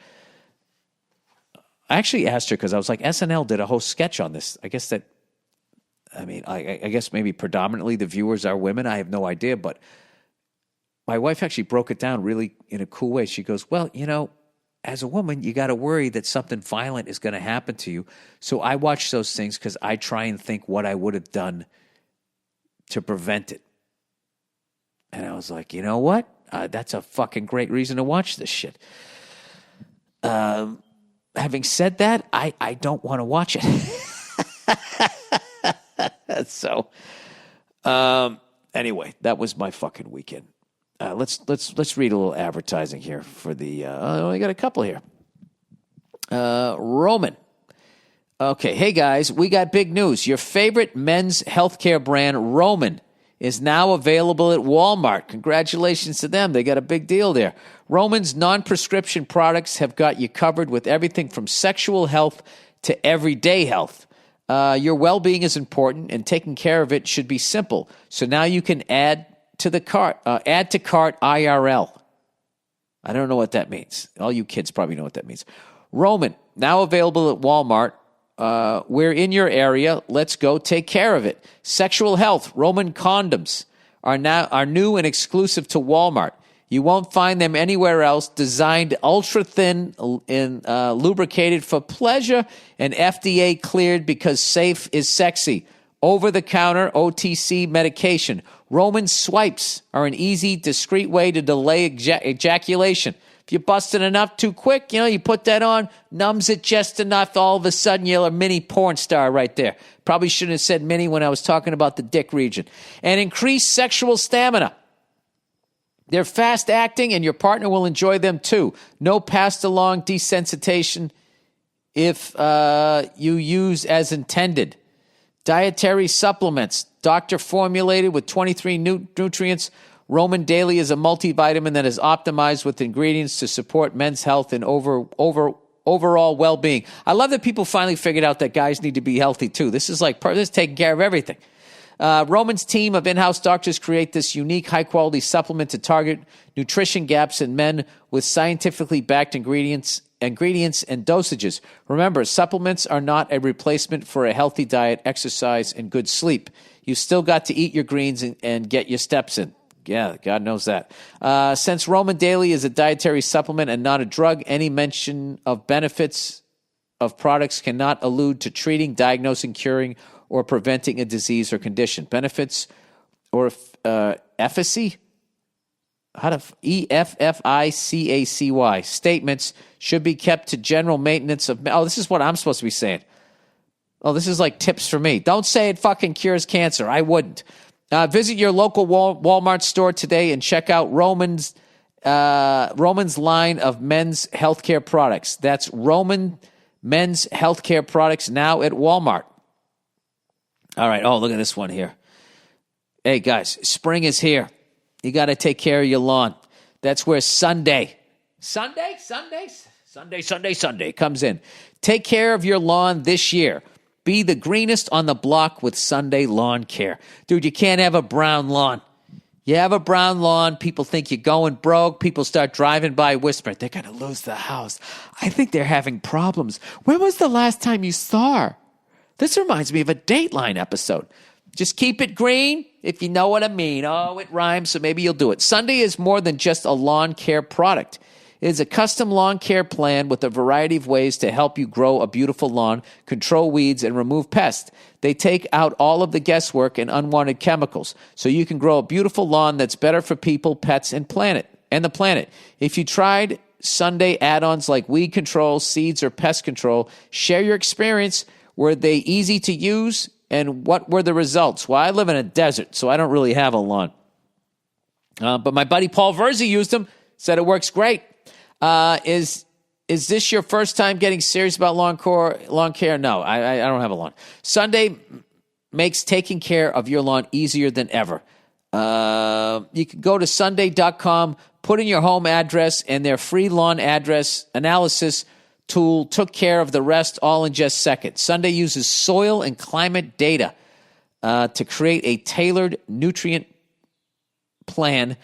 I actually asked her because I was like, SNL did a whole sketch on this. I guess I guess maybe predominantly the viewers are women. I have no idea, but my wife actually broke it down really in a cool way. She goes, well, as a woman, you got to worry that something violent is going to happen to you. So I watch those things because I try and think what I would have done to prevent it. And I was like, you know what? That's a fucking great reason to watch this shit. Having said that, I don't want to watch it. So, anyway, that was my fucking weekend. Let's read a little advertising here for the. I only got a couple here. Roman. Okay, hey guys, we got big news. Your favorite men's healthcare brand, Roman, is now available at Walmart. Congratulations to them. They got a big deal there. Roman's non-prescription products have got you covered with everything from sexual health to everyday health. Your well-being is important, and taking care of it should be simple. So now you can add to cart IRL. I don't know what that means. All you kids probably know what that means. Roman, now available at Walmart. We're in your area. Let's go take care of it. Sexual health. Roman condoms are new and exclusive to Walmart. You won't find them anywhere else. Designed ultra thin and lubricated for pleasure, and FDA cleared because safe is sexy. Over-the-counter OTC medication. Roman swipes are an easy, discreet way to delay ejaculation. If you're busting enough too quick, you put that on, numbs it just enough, all of a sudden you're a mini porn star right there. Probably shouldn't have said mini when I was talking about the dick region. And increased sexual stamina. They're fast-acting, and your partner will enjoy them too. No passed-along desensitization if you use as intended. Dietary supplements, doctor-formulated with 23 nutrients. Roman Daily is a multivitamin that is optimized with ingredients to support men's health and overall well-being. I love that people finally figured out that guys need to be healthy too. This is taking care of everything. Roman's team of in-house doctors create this unique, high-quality supplement to target nutrition gaps in men with scientifically backed ingredients and dosages. Remember, supplements are not a replacement for a healthy diet, exercise, and good sleep. You still got to eat your greens and get your steps in. Yeah, God knows that. Since Roman Daily is a dietary supplement and not a drug, any mention of benefits of products cannot allude to treating, diagnosing, curing, or preventing a disease or condition. Benefits or efficacy? EFFICACY. Statements should be kept to general maintenance of... Oh, this is what I'm supposed to be saying. Oh, this is like tips for me. Don't say it fucking cures cancer. I wouldn't. Visit your local Walmart store today and check out Roman's line of men's healthcare products. That's Roman men's healthcare products now at Walmart. All right. Oh, look at this one here. Hey, guys, spring is here. You got to take care of your lawn. That's where Sunday comes in. Take care of your lawn this year. Be the greenest on the block with Sunday Lawn Care. Dude, you can't have a brown lawn. You have a brown lawn, people think you're going broke. People start driving by whispering, they're going to lose the house. I think they're having problems. When was the last time you saw her? This reminds me of a Dateline episode. Just keep it green, if you know what I mean. Oh, it rhymes, so maybe you'll do it. Sunday is more than just a lawn care product. It is a custom lawn care plan with a variety of ways to help you grow a beautiful lawn, control weeds, and remove pests. They take out all of the guesswork and unwanted chemicals, so you can grow a beautiful lawn that's better for people, pets, and the planet. If you tried Sunday add-ons like weed control, seeds, or pest control, share your experience. Were they easy to use, and what were the results? Well, I live in a desert, so I don't really have a lawn. But my buddy Paul Verzi used them, said it works great. Is this your first time getting serious about lawn care? No, I don't have a lawn. Sunday makes taking care of your lawn easier than ever. You can go to sunday.com, put in your home address, and their free lawn address analysis tool took care of the rest all in just seconds. Sunday uses soil and climate data to create a tailored nutrient plan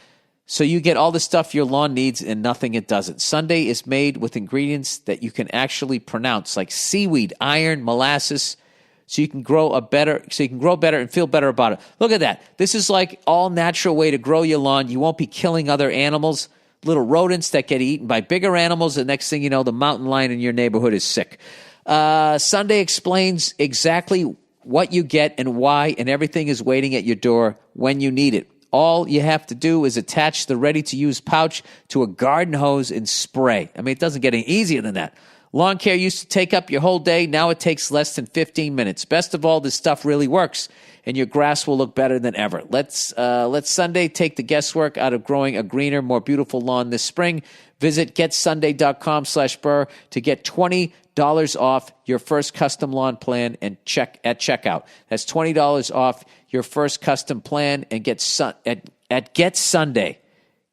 So you get all the stuff your lawn needs and nothing it doesn't. Sunday is made with ingredients that you can actually pronounce, like seaweed, iron, molasses, so you can grow better and feel better about it. Look at that. This is like all natural way to grow your lawn. You won't be killing other animals, little rodents that get eaten by bigger animals. The next thing you know, the mountain lion in your neighborhood is sick. Sunday explains exactly what you get and why, and everything is waiting at your door when you need it. All you have to do is attach the ready-to-use pouch to a garden hose and spray. I mean, it doesn't get any easier than that. Lawn care used to take up your whole day. Now it takes less than 15 minutes. Best of all, this stuff really works, and your grass will look better than ever. Let's Sunday take the guesswork out of growing a greener, more beautiful lawn this spring. Visit getsunday.com/Burr to get $20 off your first custom lawn plan and at checkout. That's $20 off your first custom plan and at Get Sunday.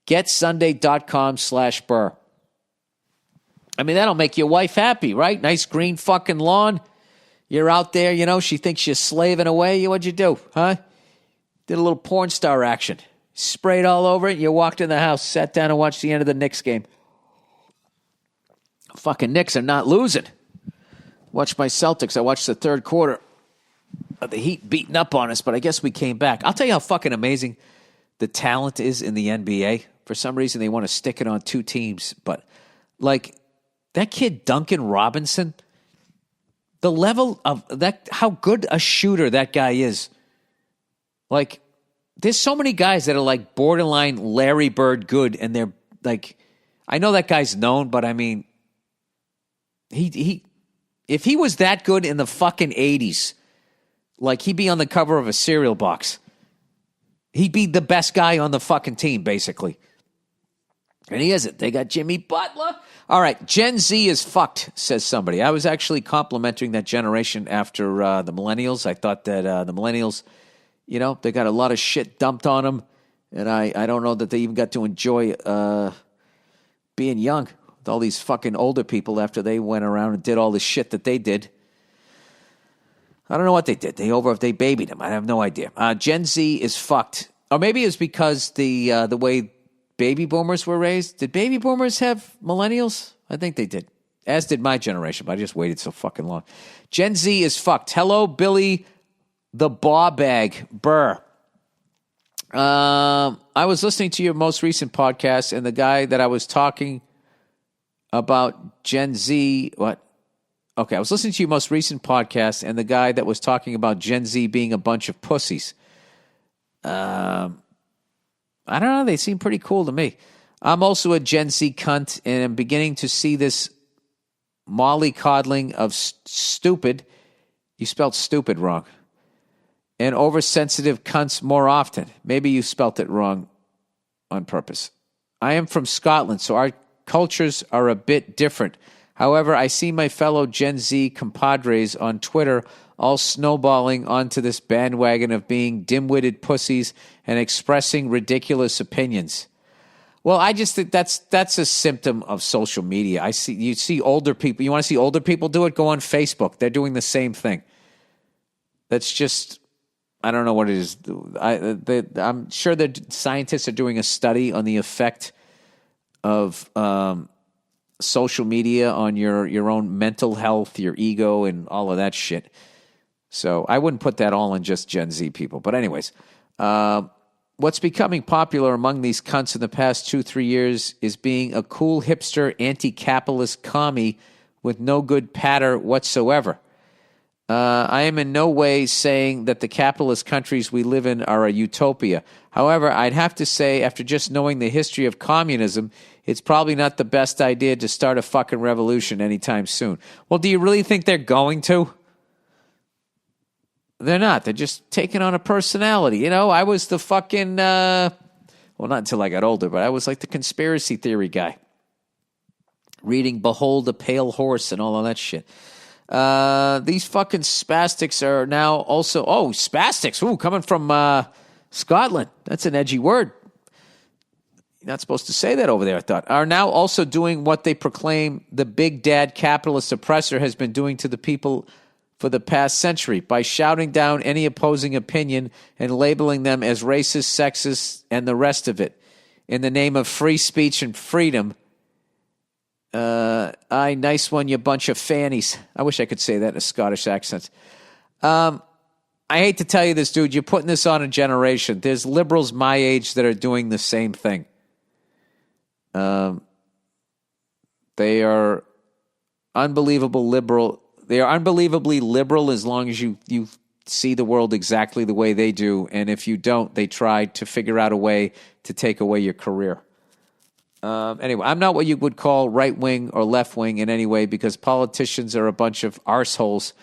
getsunday.com/Burr. I mean, that'll make your wife happy, right? Nice green fucking lawn. You're out there, she thinks you're slaving away. What'd you do, huh? Did a little porn star action. Sprayed all over it. You walked in the house, sat down and watched the end of the Knicks game. Fucking Knicks are not losing. Watched my Celtics. I watched the third quarter of the Heat beating up on us, but I guess we came back. I'll tell you how fucking amazing the talent is in the NBA. For some reason, they want to stick it on two teams, but that kid Duncan Robinson, the level of that, how good a shooter that guy is. There's so many guys that are borderline Larry Bird good, and they're I know that guy's known, but I mean, he if he was that good in the fucking 80s, he'd be on the cover of a cereal box. He'd be the best guy on the fucking team, basically. And he isn't. They got Jimmy Butler. All right, Gen Z is fucked, says somebody. I was actually complimenting that generation after the millennials. I thought that the millennials, they got a lot of shit dumped on them, and I don't know that they even got to enjoy being young with all these fucking older people after they went around and did all the shit that they did. I don't know what they did. They babied them. I have no idea. Gen Z is fucked. Or maybe it's because the way baby boomers were raised. Did baby boomers have millennials? I think they did. As did my generation, but I just waited so fucking long. Gen Z is fucked. Hello, Billy the Baw Bag Burr. I was listening to your most recent podcast, and the guy that I was talking about Gen Z, what? Okay, I was listening to your most recent podcast, and the guy that was talking about Gen Z being a bunch of pussies. I don't know. They seem pretty cool to me. I'm also a Gen Z cunt, and I'm beginning to see this mollycoddling of stupid. You spelled stupid wrong. And oversensitive cunts more often. Maybe you spelt it wrong on purpose. I am from Scotland, so our cultures are a bit different. However, I see my fellow Gen Z compadres on Twitter all snowballing onto this bandwagon of being dim-witted pussies and expressing ridiculous opinions. Well, I just think that's a symptom of social media. You see older people. You want to see older people do it? Go on Facebook. They're doing the same thing. That's just, I don't know what it is. I'm sure that scientists are doing a study on the effect of social media on your own mental health, your ego, and all of that shit. So I wouldn't put that all on just Gen Z people. But anyways, what's becoming popular among these cunts in the past 2-3 years is being a cool hipster anti-capitalist commie with no good patter whatsoever. I am in no way saying that the capitalist countries we live in are a utopia. However, I'd have to say, after just knowing the history of communism, it's probably not the best idea to start a fucking revolution anytime soon. Well, do you really think they're going to? They're not. They're just taking on a personality. I was the fucking, well, not until I got older, but I was like the conspiracy theory guy. Reading Behold a Pale Horse and all of that shit. These fucking spastics are now also, spastics, coming from Scotland. That's an edgy word. You're not supposed to say that over there, I thought. Are now also doing what they proclaim the big dad capitalist oppressor has been doing to the people for the past century by shouting down any opposing opinion and labeling them as racist, sexist, and the rest of it. in the name of free speech and freedom. Aye, nice one, you bunch of fannies. I wish I could say that in a Scottish accent. I hate to tell you this, dude. You're putting this on a generation. There's liberals my age that are doing the same thing. They are unbelievable liberal. They are unbelievably liberal as long as you see the world exactly the way they do. And if you don't, they try to figure out a way to take away your career. Anyway, I'm not what you would call right-wing or left-wing in any way because politicians are a bunch of arseholes,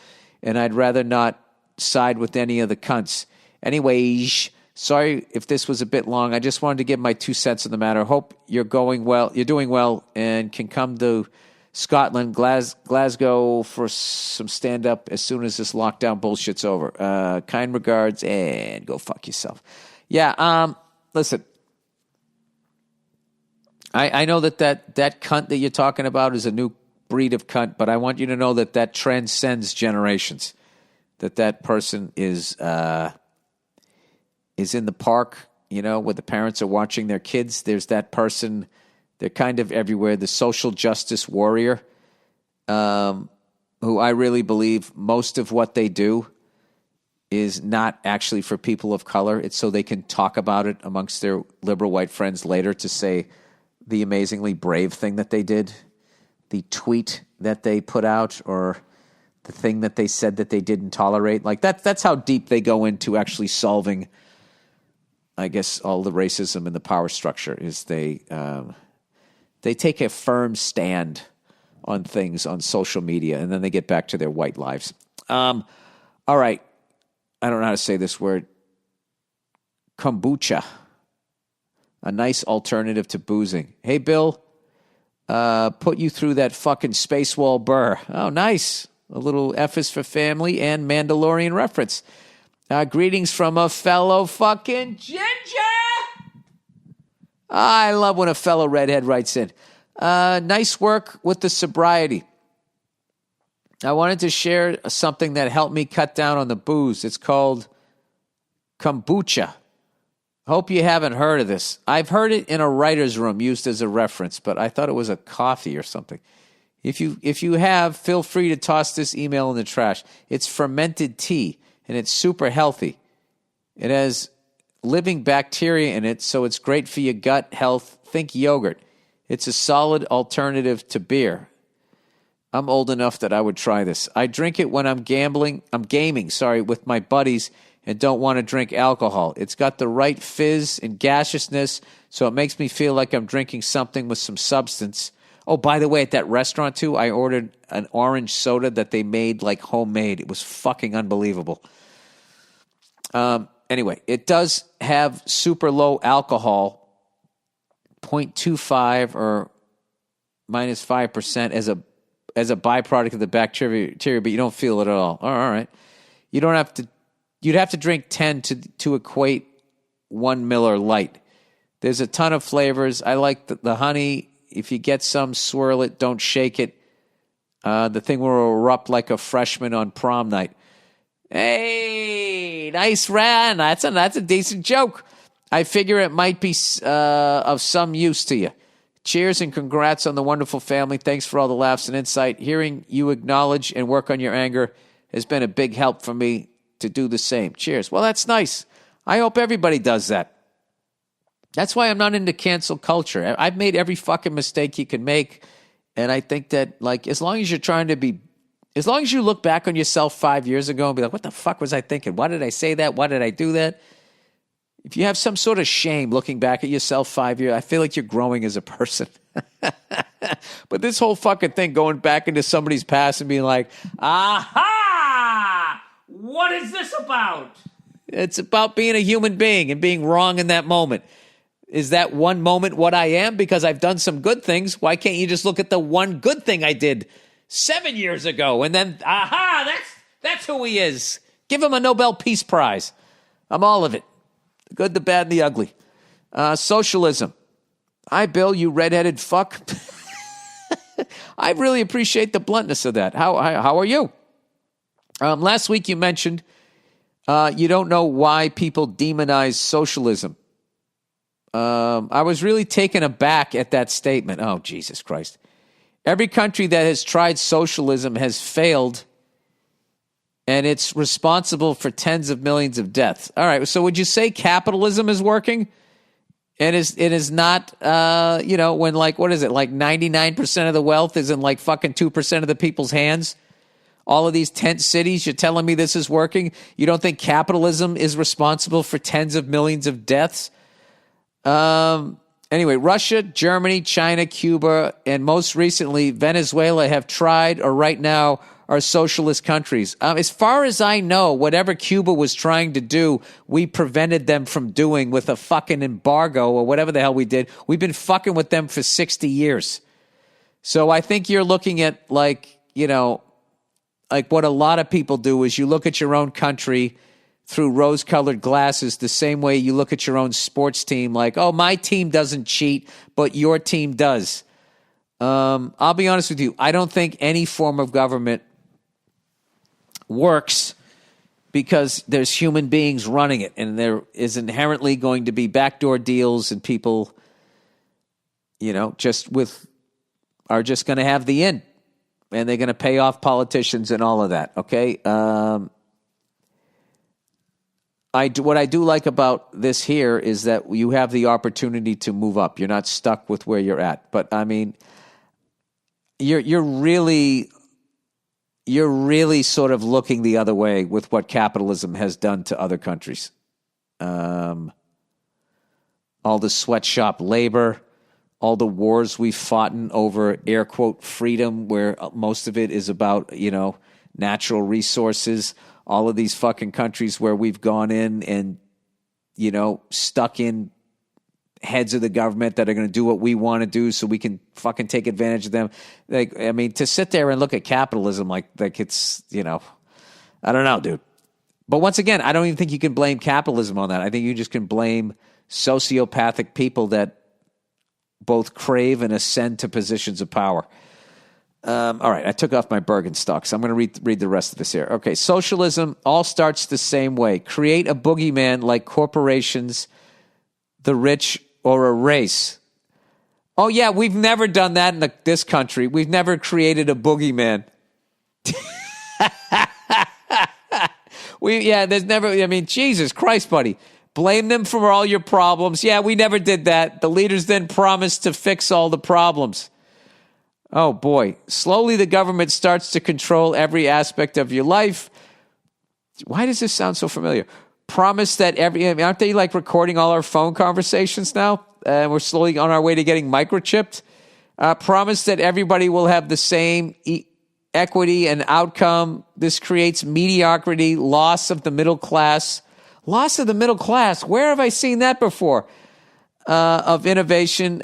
and I'd rather not side with any of the cunts. Anyways, sorry if this was a bit long. I just wanted to give my 2 cents on the matter. Hope you're doing well, and can come to Scotland, Glasgow for some stand-up as soon as this lockdown bullshit's over. Kind regards, and go fuck yourself. Yeah, listen. I know that cunt that you're talking about is a new breed of cunt, but I want you to know that transcends generations. That person is in the park, where the parents are watching their kids. There's that person. They're kind of everywhere. The social justice warrior, who I really believe most of what they do is not actually for people of color. It's so they can talk about it amongst their liberal white friends later to say the amazingly brave thing that they did, the tweet that they put out, or the thing that they said that they didn't tolerate. Like that's how deep they go into actually solving, I guess, all the racism in the power structure is they take a firm stand on things on social media, and then they get back to their white lives. All right. I don't know how to say this word. Kombucha. A nice alternative to boozing. Hey, Bill, put you through that fucking space wall Burr. Oh, nice. A little F is for family and Mandalorian reference. Greetings from a fellow fucking ginger. I love when a fellow redhead writes in. Nice work with the sobriety. I wanted to share something that helped me cut down on the booze. It's called kombucha. Hope you haven't heard of this. I've heard it in a writer's room used as a reference, but I thought it was a coffee or something. If you have, feel free to toss this email in the trash. It's fermented tea, and it's super healthy. It has living bacteria in it, so it's great for your gut health. Think yogurt. It's a solid alternative to beer. I'm old enough that I would try this. I drink it when I'm gaming, with my buddies and don't want to drink alcohol. It's got the right fizz and gaseousness, so it makes me feel like I'm drinking something with some substance. Oh, by the way, at that restaurant, too, I ordered an orange soda that they made like homemade. It was fucking unbelievable. Anyway, it does have super low alcohol, 0.25 or minus 5% as a byproduct of the bacteria, but you don't feel it at all. All right. You don't have to. You'd have to drink 10 to equate 1 Miller Lite. There's a ton of flavors. I like the honey. If you get some, swirl it. Don't shake it. The thing will erupt like a freshman on prom night. Hey, nice run. That's a decent joke. I figure it might be of some use to you. Cheers and congrats on the wonderful family. Thanks for all the laughs and insight. Hearing you acknowledge and work on your anger has been a big help for me to do the same. Cheers. Well, that's nice. I hope everybody does that. That's why I'm not into cancel culture. I've made every fucking mistake you can make. And I think that, like, as long as you look back on yourself 5 years ago and be like, what the fuck was I thinking? Why did I say that? Why did I do that? If you have some sort of shame looking back at yourself 5 years, I feel like you're growing as a person. But this whole fucking thing, going back into somebody's past and being like, aha! What is this about? It's about being a human being and being wrong in that moment. Is that one moment what I am? Because I've done some good things. Why can't you just look at the one good thing I did 7 years ago and then, aha, that's who he is. Give him a Nobel Peace Prize. I'm all of it. The good, the bad, and the ugly. Socialism. Hi, Bill, you redheaded fuck. I really appreciate the bluntness of that. How are you? Last week you mentioned you don't know why people demonize socialism. I was really taken aback at that statement. Oh, Jesus Christ. Every country that has tried socialism has failed, and it's responsible for tens of millions of deaths. All right, so would you say capitalism is working? And it is not, when like, what is it, like 99% of the wealth is in like fucking 2% of the people's hands? All of these tent cities, you're telling me this is working? You don't think capitalism is responsible for tens of millions of deaths? Anyway, Russia, Germany, China, Cuba, and most recently Venezuela have tried, or right now are socialist countries. As far as I know, whatever Cuba was trying to do, we prevented them from doing with a fucking embargo or whatever the hell we did. We've been fucking with them for 60 years. So I think you're looking at like what a lot of people do is you look at your own country through rose-colored glasses the same way you look at your own sports team like, oh, my team doesn't cheat, but your team does. I'll be honest with you. I don't think any form of government works because there's human beings running it, and there is inherently going to be backdoor deals, and people, are just going to have the in, and they're going to pay off politicians and all of that. Okay. What I do like about this here is that you have the opportunity to move up. You're not stuck with where you're at. But I mean, you're really sort of looking the other way with what capitalism has done to other countries. All the sweatshop labor, all the wars we've fought in over air quote freedom, where most of it is about, natural resources. All of these fucking countries where we've gone in and, stuck in heads of the government that are going to do what we want to do so we can fucking take advantage of them. Like, I mean, to sit there and look at capitalism like it's, I don't know, dude. But once again, I don't even think you can blame capitalism on that. I think you just can blame sociopathic people that both crave and ascend to positions of power. All right, I took off my Bergenstock, so I'm going to read the rest of this here. Okay, socialism all starts the same way. Create a boogeyman like corporations, the rich, or a race. Oh, yeah, we've never done that in this country. We've never created a boogeyman. There's never, I mean, Jesus Christ, buddy. Blame them for all your problems. Yeah, we never did that. The leaders then promised to fix all the problems. Oh, boy. Slowly, the government starts to control every aspect of your life. Why does this sound so familiar? Promise that aren't they like recording all our phone conversations now? And we're slowly on our way to getting microchipped. Promise that everybody will have the same equity and outcome. This creates mediocrity, loss of the middle class. Loss of the middle class. Where have I seen that before? Of innovation,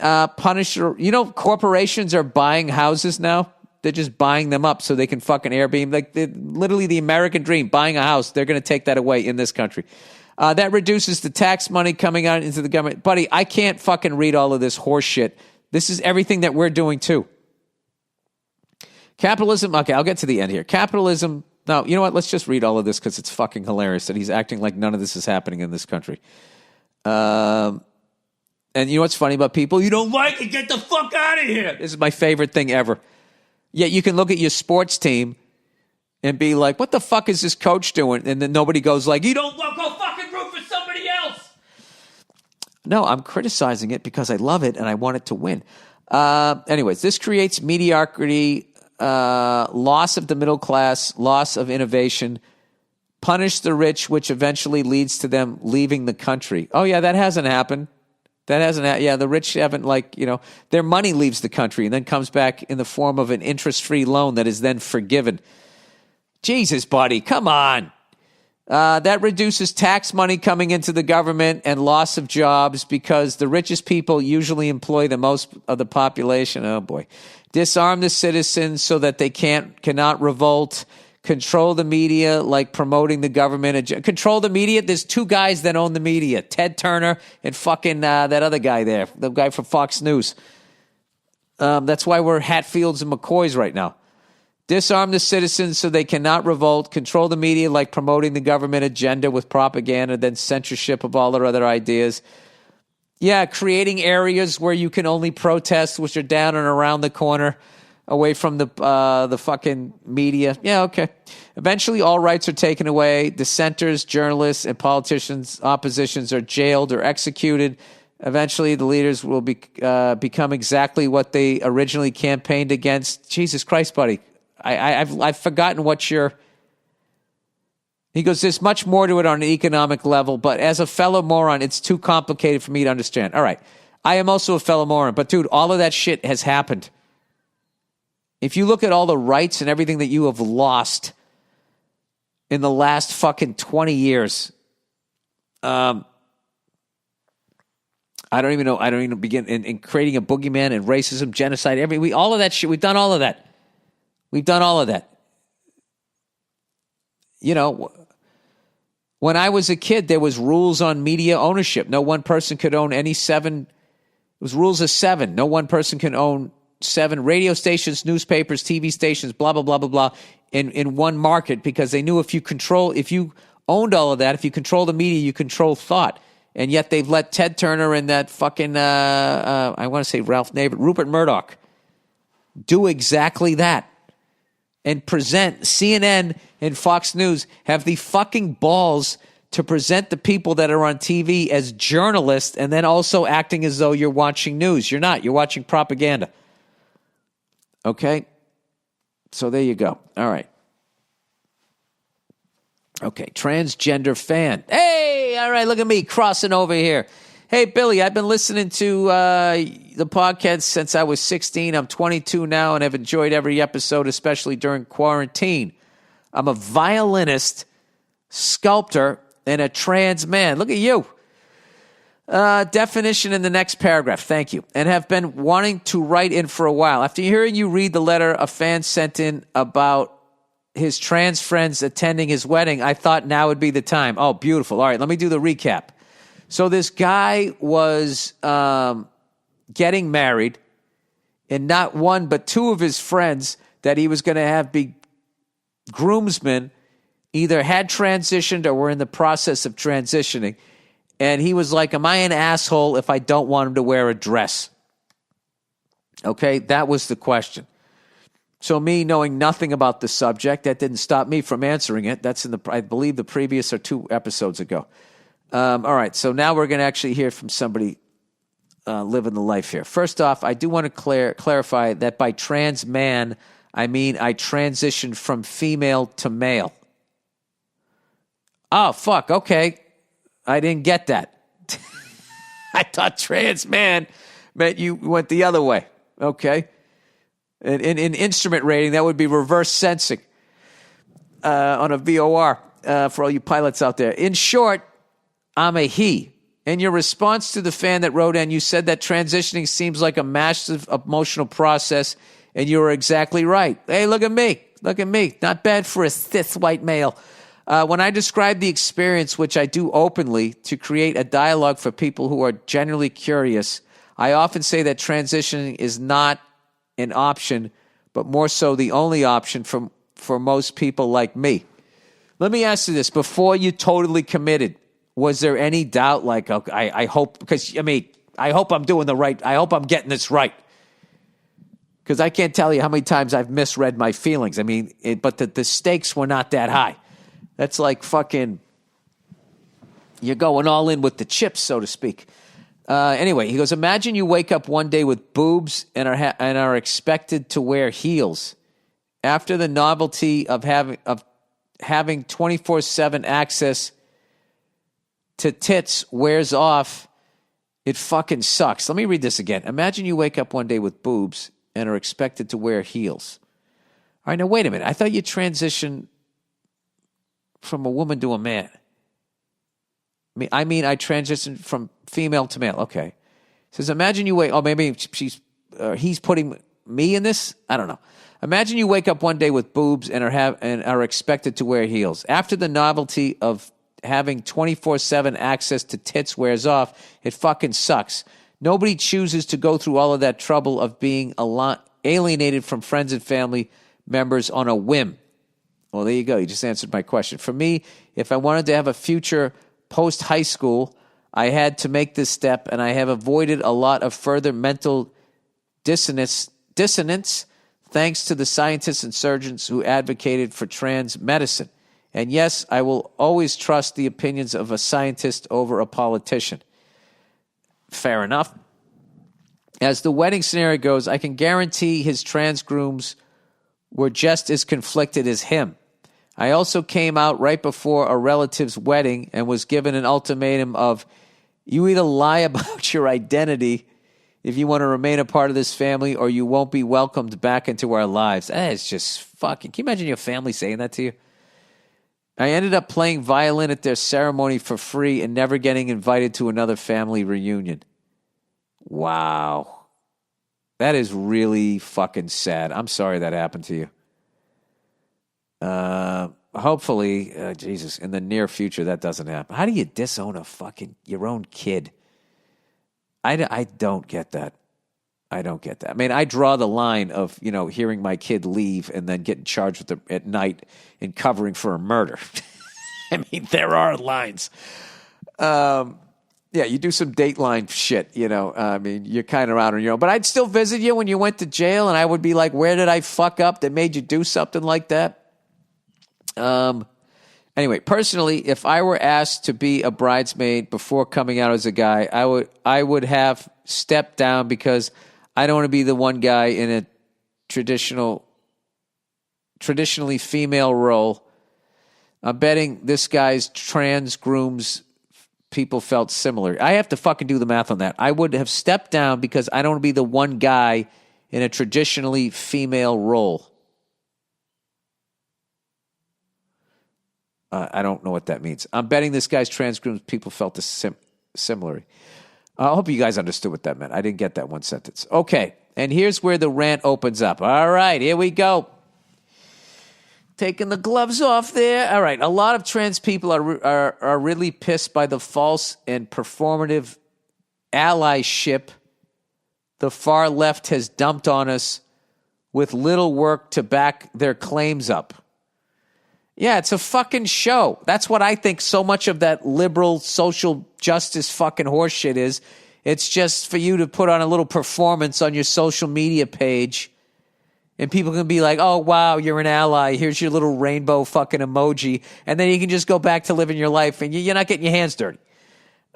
corporations are buying houses now. They're just buying them up so they can fucking Airbnb. Like literally the American dream, buying a house. They're going to take that away in this country. That reduces the tax money coming out into the government. Buddy, I can't fucking read all of this horse shit. This is everything that we're doing too. Capitalism. Okay, I'll get to the end here. Capitalism. Now, you know what? Let's just read all of this because it's fucking hilarious that he's acting like none of this is happening in this country. And you know what's funny about people? You don't like it, get the fuck out of here. This is my favorite thing ever. Yet you can look at your sports team and be like, what the fuck is this coach doing? And then nobody goes like, you don't go fucking root for somebody else. No, I'm criticizing it because I love it and I want it to win. Anyways, this creates mediocrity, loss of the middle class, loss of innovation, punish the rich, which eventually leads to them leaving the country. Oh, yeah, that hasn't happened. The rich haven't their money leaves the country and then comes back in the form of an interest-free loan that is then forgiven. Jesus, buddy, come on. That reduces tax money coming into the government and loss of jobs because the richest people usually employ the most of the population. Oh, boy. Disarm the citizens so that they cannot revolt. Control the media, like promoting the government. Control the media. There's two guys that own the media, Ted Turner and fucking that other guy there, the guy from Fox News. That's why we're Hatfields and McCoys right now. Disarm the citizens so they cannot revolt. Control the media, like promoting the government agenda with propaganda, then censorship of all their other ideas. Yeah, creating areas where you can only protest, which are down and around the corner, away from the fucking media. Yeah, okay. Eventually, all rights are taken away. Dissenters, journalists, and politicians, oppositions are jailed or executed. Eventually, the leaders will become exactly what they originally campaigned against. Jesus Christ, buddy. I've forgotten what your... He goes, there's much more to it on an economic level, but as a fellow moron, it's too complicated for me to understand. All right. I am also a fellow moron, but dude, all of that shit has happened. If you look at all the rights and everything that you have lost in the last fucking 20 years, I don't even know. I don't even begin in creating a boogeyman and racism, genocide, all of that shit. We've done all of that. We've done all of that. You know, when I was a kid, there was rules on media ownership. No one person could own any 7. It was rules of 7. No one person can own 7 radio stations, newspapers, TV stations, blah, blah, blah, blah, blah, in one market, because they knew if you owned all of that, if you control the media, you control thought. And yet they've let Ted Turner and that fucking, I want to say Ralph Nader, Rupert Murdoch, do exactly that. And present CNN and Fox News have the fucking balls to present the people that are on TV as journalists and then also acting as though you're watching news. You're not. You're watching propaganda. Okay? So there you go. All right. Okay. Transgender fan. Hey! All right. Look at me crossing over here. Hey, Billy, I've been listening to the podcast since I was 16. I'm 22 now and have enjoyed every episode, especially during quarantine. I'm a violinist, sculptor, and a trans man. Look at you. Definition in the next paragraph. Thank you. And have been wanting to write in for a while. After hearing you read the letter a fan sent in about his trans friends attending his wedding, I thought now would be the time. Oh, beautiful. All right, let me do the recap. So this guy was getting married, and not one but 2 of his friends that he was going to have be groomsmen either had transitioned or were in the process of transitioning. And he was like, am I an asshole if I don't want him to wear a dress? Okay, that was the question. So me knowing nothing about the subject, that didn't stop me from answering it. That's I believe the previous or 2 episodes ago. All right, so now we're going to actually hear from somebody living the life here. First off, I do want to clarify that by trans man, I mean I transitioned from female to male. Oh, fuck, okay. I didn't get that. I thought trans man meant you went the other way. Okay. In instrument rating, that would be reverse sensing on a VOR for all you pilots out there. In short, I'm a he. In your response to the fan that wrote in, you said that transitioning seems like a massive emotional process, and you were exactly right. Hey, look at me. Look at me. Not bad for a cis white male. When I describe the experience, which I do openly, to create a dialogue for people who are generally curious, I often say that transitioning is not an option, but more so the only option for most people like me. Let me ask you this. Before you totally committed, was there any doubt, like, okay, I hope, because, I mean, I hope I'm doing the right, I hope I'm getting this right. Because I can't tell you how many times I've misread my feelings. I mean, but the stakes were not that high. That's like fucking, you're going all in with the chips, so to speak. Anyway, he goes, imagine you wake up one day with boobs and are expected to wear heels. After the novelty of having 24/7 access to tits wears off, it fucking sucks. Let me read this again. Imagine you wake up one day with boobs and are expected to wear heels. All right, now wait a minute. I thought you transitioned from a woman to a man. I mean, I transitioned from female to male. Okay. It says, imagine you wake... Oh, maybe he's putting me in this? I don't know. Imagine you wake up one day with boobs and are expected to wear heels. After the novelty of having 24/7 access to tits wears off, it fucking sucks. Nobody chooses to go through all of that trouble of being alienated from friends and family members on a whim. Well, there you go. You just answered my question. For me, if I wanted to have a future post-high school, I had to make this step, and I have avoided a lot of further mental dissonance thanks to the scientists and surgeons who advocated for trans medicine. And yes, I will always trust the opinions of a scientist over a politician. Fair enough. As the wedding scenario goes, I can guarantee his trans grooms were just as conflicted as him. I also came out right before a relative's wedding and was given an ultimatum of, you either lie about your identity if you want to remain a part of this family, or you won't be welcomed back into our lives. That is just fucking... Can you imagine your family saying that to you? I ended up playing violin at their ceremony for free and never getting invited to another family reunion. Wow. That is really fucking sad. I'm sorry that happened to you. Hopefully, Jesus, in the near future, that doesn't happen. How do you disown your own kid? I don't get that. I don't get that. I mean, I draw the line of, hearing my kid leave and then getting charged with at night in covering for a murder. I mean, there are lines. Yeah, you do some Dateline shit, I mean, you're kind of out on your own. But I'd still visit you when you went to jail, and I would be like, where did I fuck up that made you do something like that? Anyway, personally, if I were asked to be a bridesmaid before coming out as a guy, I would have stepped down because I don't want to be the one guy in a traditionally female role. I'm betting this guy's trans grooms people felt similar. I have to fucking do the math on that. I would have stepped down because I don't want to be the one guy in a traditionally female role. I don't know what that means. I'm betting this guy's trans grooms people felt similarly. I hope you guys understood what that meant. I didn't get that one sentence. Okay, and here's where the rant opens up. All right, here we go. Taking the gloves off there. All right, a lot of trans people are really pissed by the false and performative allyship the far left has dumped on us with little work to back their claims up. Yeah, it's a fucking show. That's what I think so much of that liberal social justice fucking horseshit is. It's just for you to put on a little performance on your social media page, and people can be like, oh, wow, you're an ally. Here's your little rainbow fucking emoji. And then you can just go back to living your life, and you're not getting your hands dirty.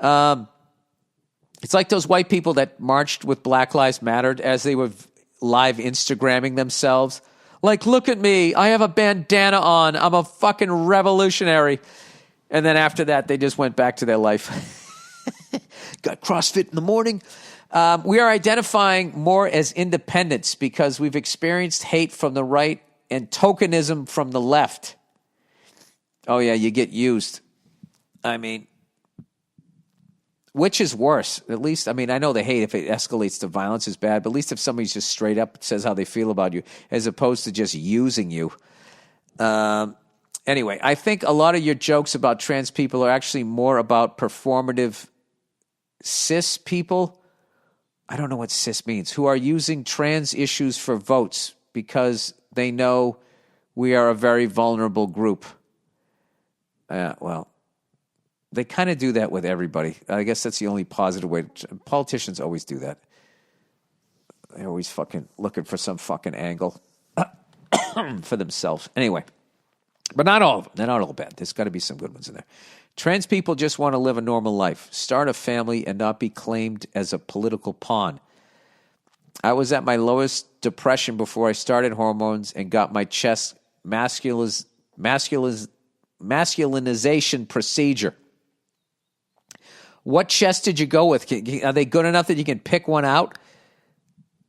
It's like those white people that marched with Black Lives Matter as they were live Instagramming themselves. Like, look at me. I have a bandana on. I'm a fucking revolutionary. And then after that, they just went back to their life. Got CrossFit in the morning. We are identifying more as independents because we've experienced hate from the right and tokenism from the left. Oh, yeah, you get used. I mean, which is worse? At least, I mean, I know the hate, if it escalates to violence, is bad, but at least if somebody's just straight up says how they feel about you, as opposed to just using you. Anyway, I think a lot of your jokes about trans people are actually more about performative cis people. I don't know what cis means, who are using trans issues for votes because they know we are a very vulnerable group. Well, they kind of do that with everybody. I guess that's the only positive way. Politicians always do that. They're always fucking looking for some fucking angle for themselves. Anyway, but not all of them. They're not all bad. There's got to be some good ones in there. Trans people just want to live a normal life, start a family, and not be claimed as a political pawn. I was at my lowest depression before I started hormones and got my chest masculinization procedure. What chest did you go with? Are they good enough that you can pick one out?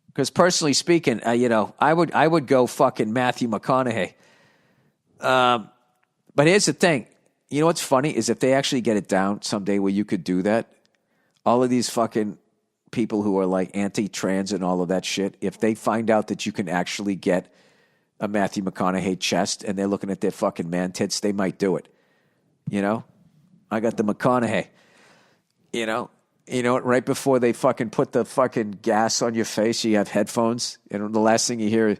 Because personally speaking, I would go fucking Matthew McConaughey. But here's the thing. You know what's funny is if they actually get it down someday where you could do that, all of these fucking people who are like anti-trans and all of that shit, if they find out that you can actually get a Matthew McConaughey chest and they're looking at their fucking man tits, they might do it. I got the McConaughey. Right before they fucking put the fucking gas on your face, you have headphones, and the last thing you hear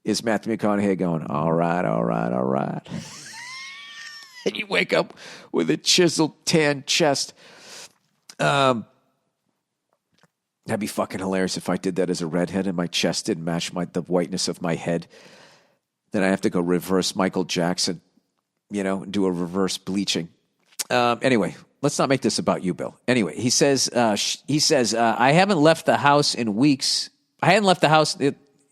is Matthew McConaughey going, all right, all right, all right. And you wake up with a chiseled tan chest. That'd be fucking hilarious if I did that as a redhead and my chest didn't match the whiteness of my head. Then I have to go reverse Michael Jackson, do a reverse bleaching. Anyway, let's not make this about you, Bill. Anyway, he says, I haven't left the house in weeks. I hadn't left the house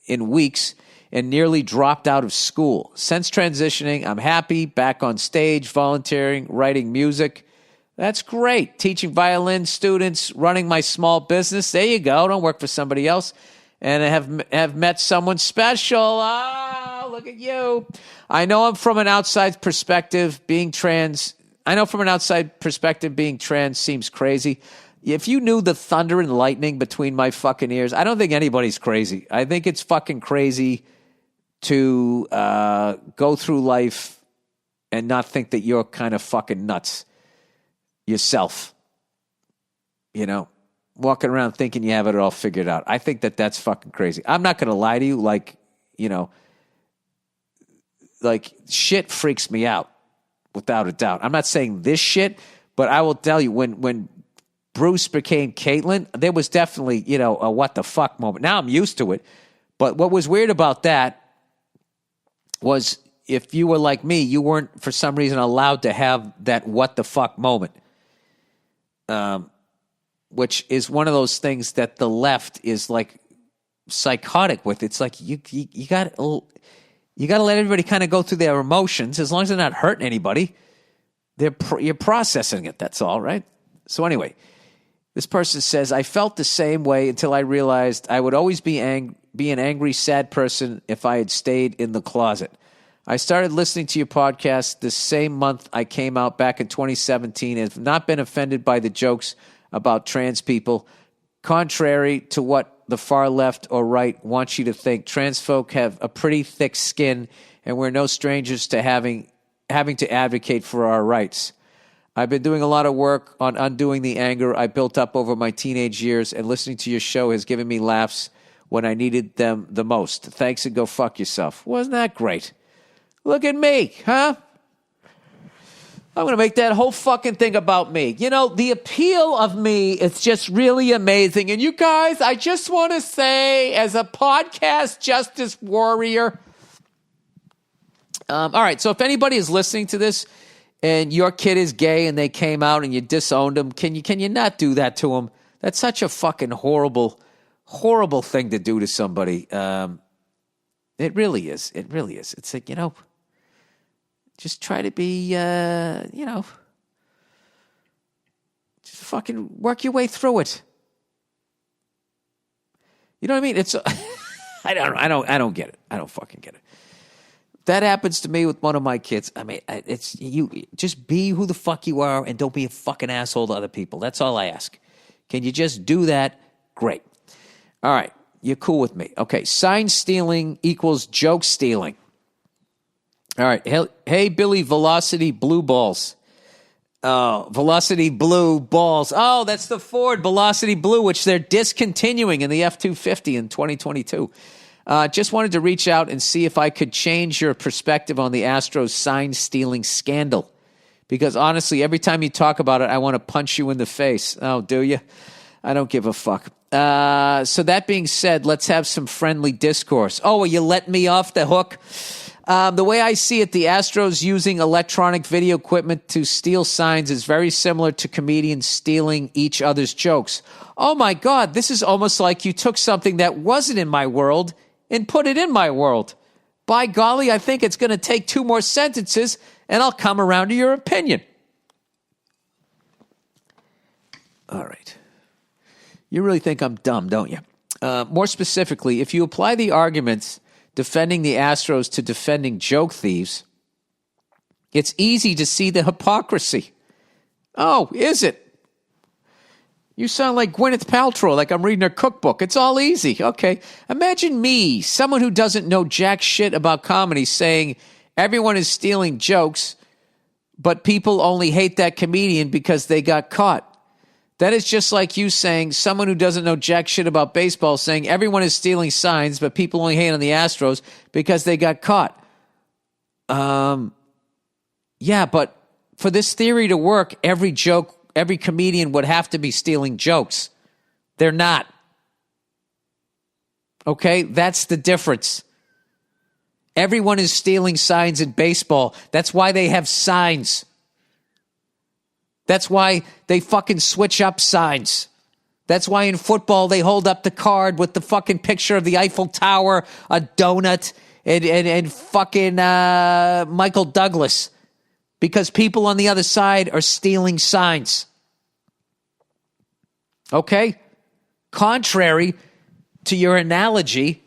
in weeks and nearly dropped out of school. Since transitioning, I'm happy, back on stage, volunteering, writing music. That's great. Teaching violin students, running my small business. There you go. Don't work for somebody else. And I have met someone special. Oh, look at you. I know from an outside perspective, being trans seems crazy. If you knew the thunder and lightning between my fucking ears, I don't think anybody's crazy. I think it's fucking crazy to go through life and not think that you're kind of fucking nuts yourself. Walking around thinking you have it all figured out. I think that that's fucking crazy. I'm not going to lie to you. Like shit freaks me out without a doubt. I'm not saying this shit, but I will tell you when Bruce became Caitlyn, there was definitely, a what the fuck moment. Now I'm used to it. But what was weird about that was if you were like me, you weren't for some reason allowed to have that what the fuck moment. Which is one of those things that the left is like psychotic with. It's like you got to let everybody kind of go through their emotions as long as they're not hurting anybody. You're processing it. That's all, right? So anyway, this person says, I felt the same way until I realized I would always be an angry, sad person if I had stayed in the closet. I started listening to your podcast the same month I came out back in 2017 and have not been offended by the jokes about trans people. Contrary to what the far left or right wants you to think, trans folk have a pretty thick skin and we're no strangers to having to advocate for our rights. I've been doing a lot of work on undoing the anger I built up over my teenage years, and listening to your show has given me laughs when I needed them the most. Thanks and go fuck yourself. Wasn't that great? Look at me, huh? I'm going to make that whole fucking thing about me. The appeal of me is just really amazing. And you guys, I just want to say, as a podcast justice warrior, all right, so if anybody is listening to this and your kid is gay and they came out and you disowned them, can you not do that to them? That's such a fucking horrible, horrible thing to do to somebody. It really is. It really is. It's like, just try to be, just fucking work your way through it. You know what I mean? It's, I don't get it. I don't fucking get it. That happens to me with one of my kids. I mean, it's you. Just be who the fuck you are and don't be a fucking asshole to other people. That's all I ask. Can you just do that? Great. All right. You're cool with me. Okay. Sign stealing equals joke stealing. All right. Hey, Billy, Velocity Blue Balls. Velocity Blue Balls. Oh, that's the Ford Velocity Blue, which they're discontinuing in the F-250 in 2022. Just wanted to reach out and see if I could change your perspective on the Astros sign-stealing scandal. Because honestly, every time you talk about it, I want to punch you in the face. Oh, do you? I don't give a fuck. So that being said, let's have some friendly discourse. Oh, will you let me off the hook? The way I see it, the Astros using electronic video equipment to steal signs is very similar to comedians stealing each other's jokes. Oh my God, this is almost like you took something that wasn't in my world and put it in my world. By golly, I think it's going to take 2 more sentences and I'll come around to your opinion. All right. You really think I'm dumb, don't you? More specifically, if you apply the arguments defending the Astros to defending joke thieves, it's easy to see the hypocrisy. Oh, is it? You sound like Gwyneth Paltrow, like I'm reading her cookbook. It's all easy. Okay. Imagine me, someone who doesn't know jack shit about comedy, saying everyone is stealing jokes, but people only hate that comedian because they got caught. That is just like you saying, someone who doesn't know jack shit about baseball saying everyone is stealing signs, but people only hate on the Astros because they got caught. Yeah, but for this theory to work, every joke every comedian would have to be stealing jokes. They're not. Okay? That's the difference. Everyone is stealing signs in baseball. That's why they have signs. That's why they fucking switch up signs. That's why in football they hold up the card with the fucking picture of the Eiffel Tower, a donut, and fucking Michael Douglas. Because people on the other side are stealing signs. Okay? Contrary to your analogy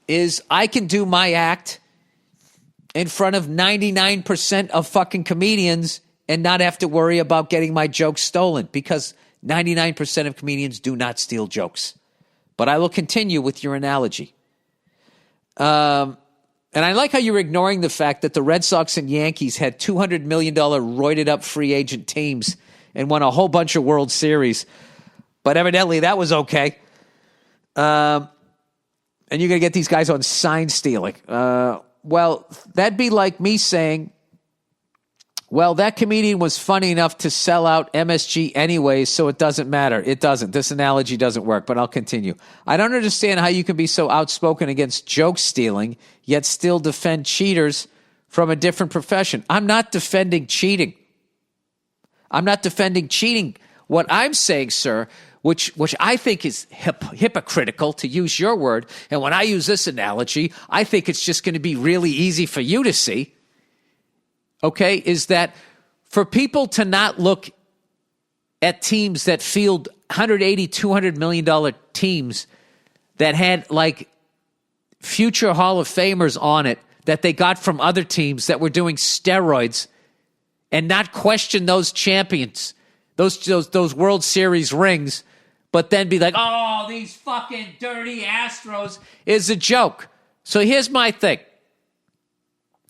is I can do my act in front of 99% of fucking comedians and not have to worry about getting my jokes stolen because 99% of comedians do not steal jokes. But I will continue with your analogy. And I like how you're ignoring the fact that the Red Sox and Yankees had $200 million roided up free agent teams and won a whole bunch of World Series. But evidently that was okay. And you're going to get these guys on sign stealing. Well, that'd be like me saying, well, that comedian was funny enough to sell out MSG anyways, so it doesn't matter. It doesn't. This analogy doesn't work, but I'll continue. I don't understand how you can be so outspoken against joke stealing, yet still defend cheaters from a different profession. I'm not defending cheating. I'm not defending cheating. What I'm saying, sir, which I think is hypocritical, to use your word, and when I use this analogy, I think it's just going to be really easy for you to see, okay, is that for people to not look at teams that field $180, $200 million teams that had like future Hall of Famers on it that they got from other teams that were doing steroids and not question those champions, those World Series rings, but then be like, oh, these fucking dirty Astros is a joke. So here's my thing.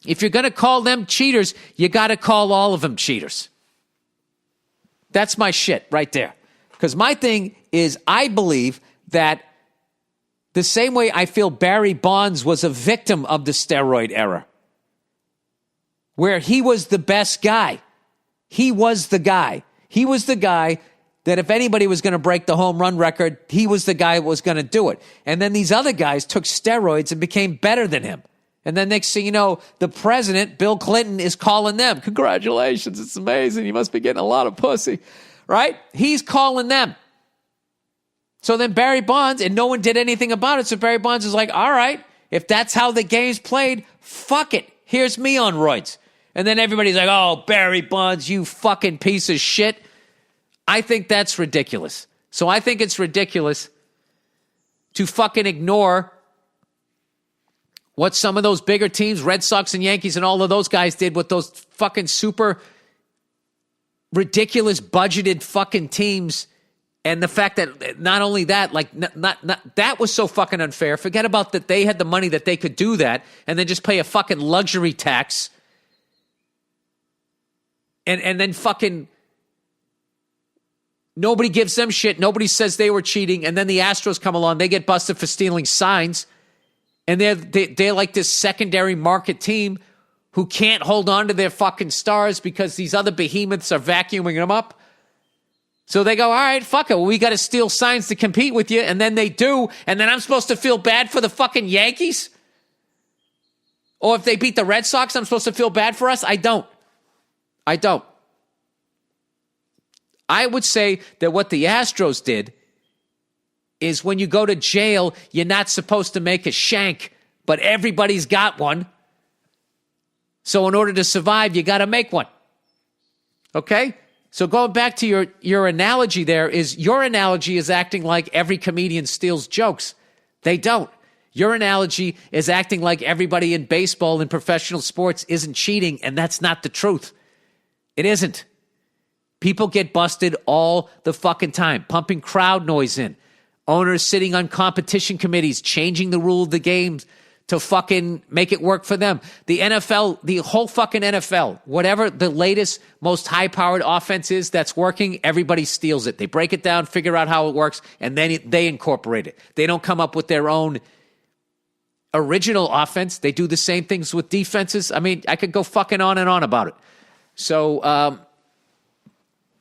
If you're going to call them cheaters, you got to call all of them cheaters. That's my shit right there. Because my thing is I believe that the same way I feel Barry Bonds was a victim of the steroid era, where he was the best guy. He was the guy. He was the guy that if anybody was going to break the home run record, he was the guy who was going to do it. And then these other guys took steroids and became better than him. And then next thing you know, the president, Bill Clinton, is calling them. Congratulations, it's amazing. You must be getting a lot of pussy, right? He's calling them. So then Barry Bonds, and no one did anything about it. So Barry Bonds is like, all right, if that's how the game's played, fuck it. Here's me on roids. And then everybody's like, oh, Barry Bonds, you fucking piece of shit. I think that's ridiculous. So I think it's ridiculous to fucking ignore what some of those bigger teams, Red Sox and Yankees and all of those guys did with those fucking super ridiculous budgeted fucking teams. And the fact that not only that, like not that was so fucking unfair. Forget about that they had the money that they could do that and then just pay a fucking luxury tax. And then fucking nobody gives them shit. Nobody says they were cheating. And then the Astros come along. They get busted for stealing signs. And they're like this secondary market team who can't hold on to their fucking stars because these other behemoths are vacuuming them up. So they go, all right, fuck it. Well, we got to steal signs to compete with you. And then they do. And then I'm supposed to feel bad for the fucking Yankees? Or if they beat the Red Sox, I'm supposed to feel bad for us? I don't. I would say that what the Astros did is when you go to jail, you're not supposed to make a shank, but everybody's got one. So in order to survive, you got to make one. Okay? So going back to your analogy there is your analogy is acting like every comedian steals jokes. They don't. Your analogy is acting like everybody in baseball and professional sports isn't cheating, and that's not the truth. It isn't. People get busted all the fucking time, pumping crowd noise in. Owners sitting on competition committees, changing the rule of the game to fucking make it work for them. The NFL, the whole fucking NFL, whatever the latest, most high-powered offense is that's working, everybody steals it. They break it down, figure out how it works, and then they incorporate it. They don't come up with their own original offense. They do the same things with defenses. I mean, I could go fucking on and on about it. So,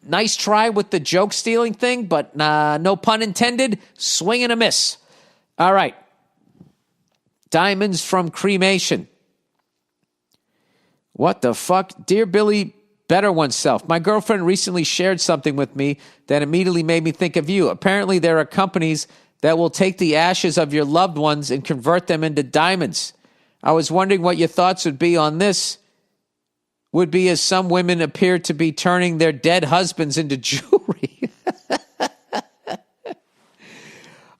Nice try with the joke stealing thing, but no pun intended. Swing and a miss. All right. Diamonds from cremation. What the fuck? Dear Billy, better oneself. My girlfriend recently shared something with me that immediately made me think of you. Apparently, there are companies that will take the ashes of your loved ones and convert them into diamonds. I was wondering what your thoughts would be on this. Would be as some women appear to be turning their dead husbands into jewelry.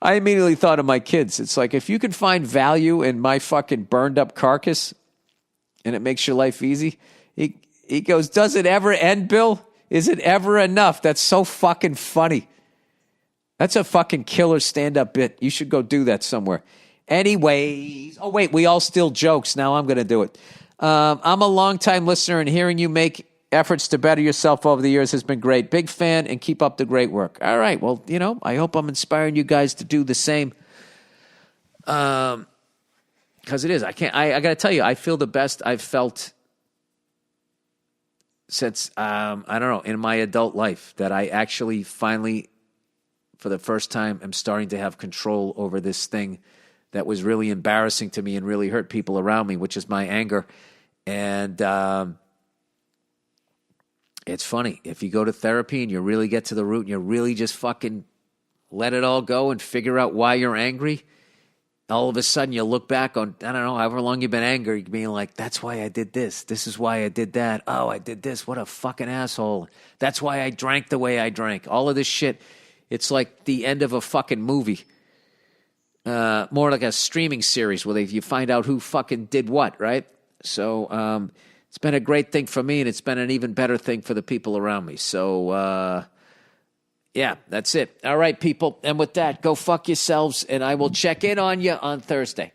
I immediately thought of my kids. It's like, if you can find value in my fucking burned up carcass and it makes your life easy. He goes, does it ever end, Bill? Is it ever enough? That's so fucking funny. That's a fucking killer stand-up bit. You should go do that somewhere. Anyways, oh wait, we all steal jokes. Now I'm going to do it. I'm a long-time listener, and hearing you make efforts to better yourself over the years has been great. Big fan, and keep up the great work. All right, well, I hope I'm inspiring you guys to do the same. Because it is. I got to tell you, I feel the best I've felt since, I don't know, in my adult life, that I actually finally, for the first time, am starting to have control over this thing that was really embarrassing to me and really hurt people around me, which is my anger. And it's funny. If you go to therapy and you really get to the root and you really just fucking let it all go and figure out why you're angry, all of a sudden you look back on, I don't know, however long you've been angry, being like, that's why I did this. This is why I did that. Oh, I did this. What a fucking asshole. That's why I drank the way I drank. All of this shit. It's like the end of a fucking movie. More like a streaming series where you find out who fucking did what, right? So it's been a great thing for me, and it's been an even better thing for the people around me. So, yeah, that's it. All right, people. And with that, go fuck yourselves, and I will check in on you on Thursday.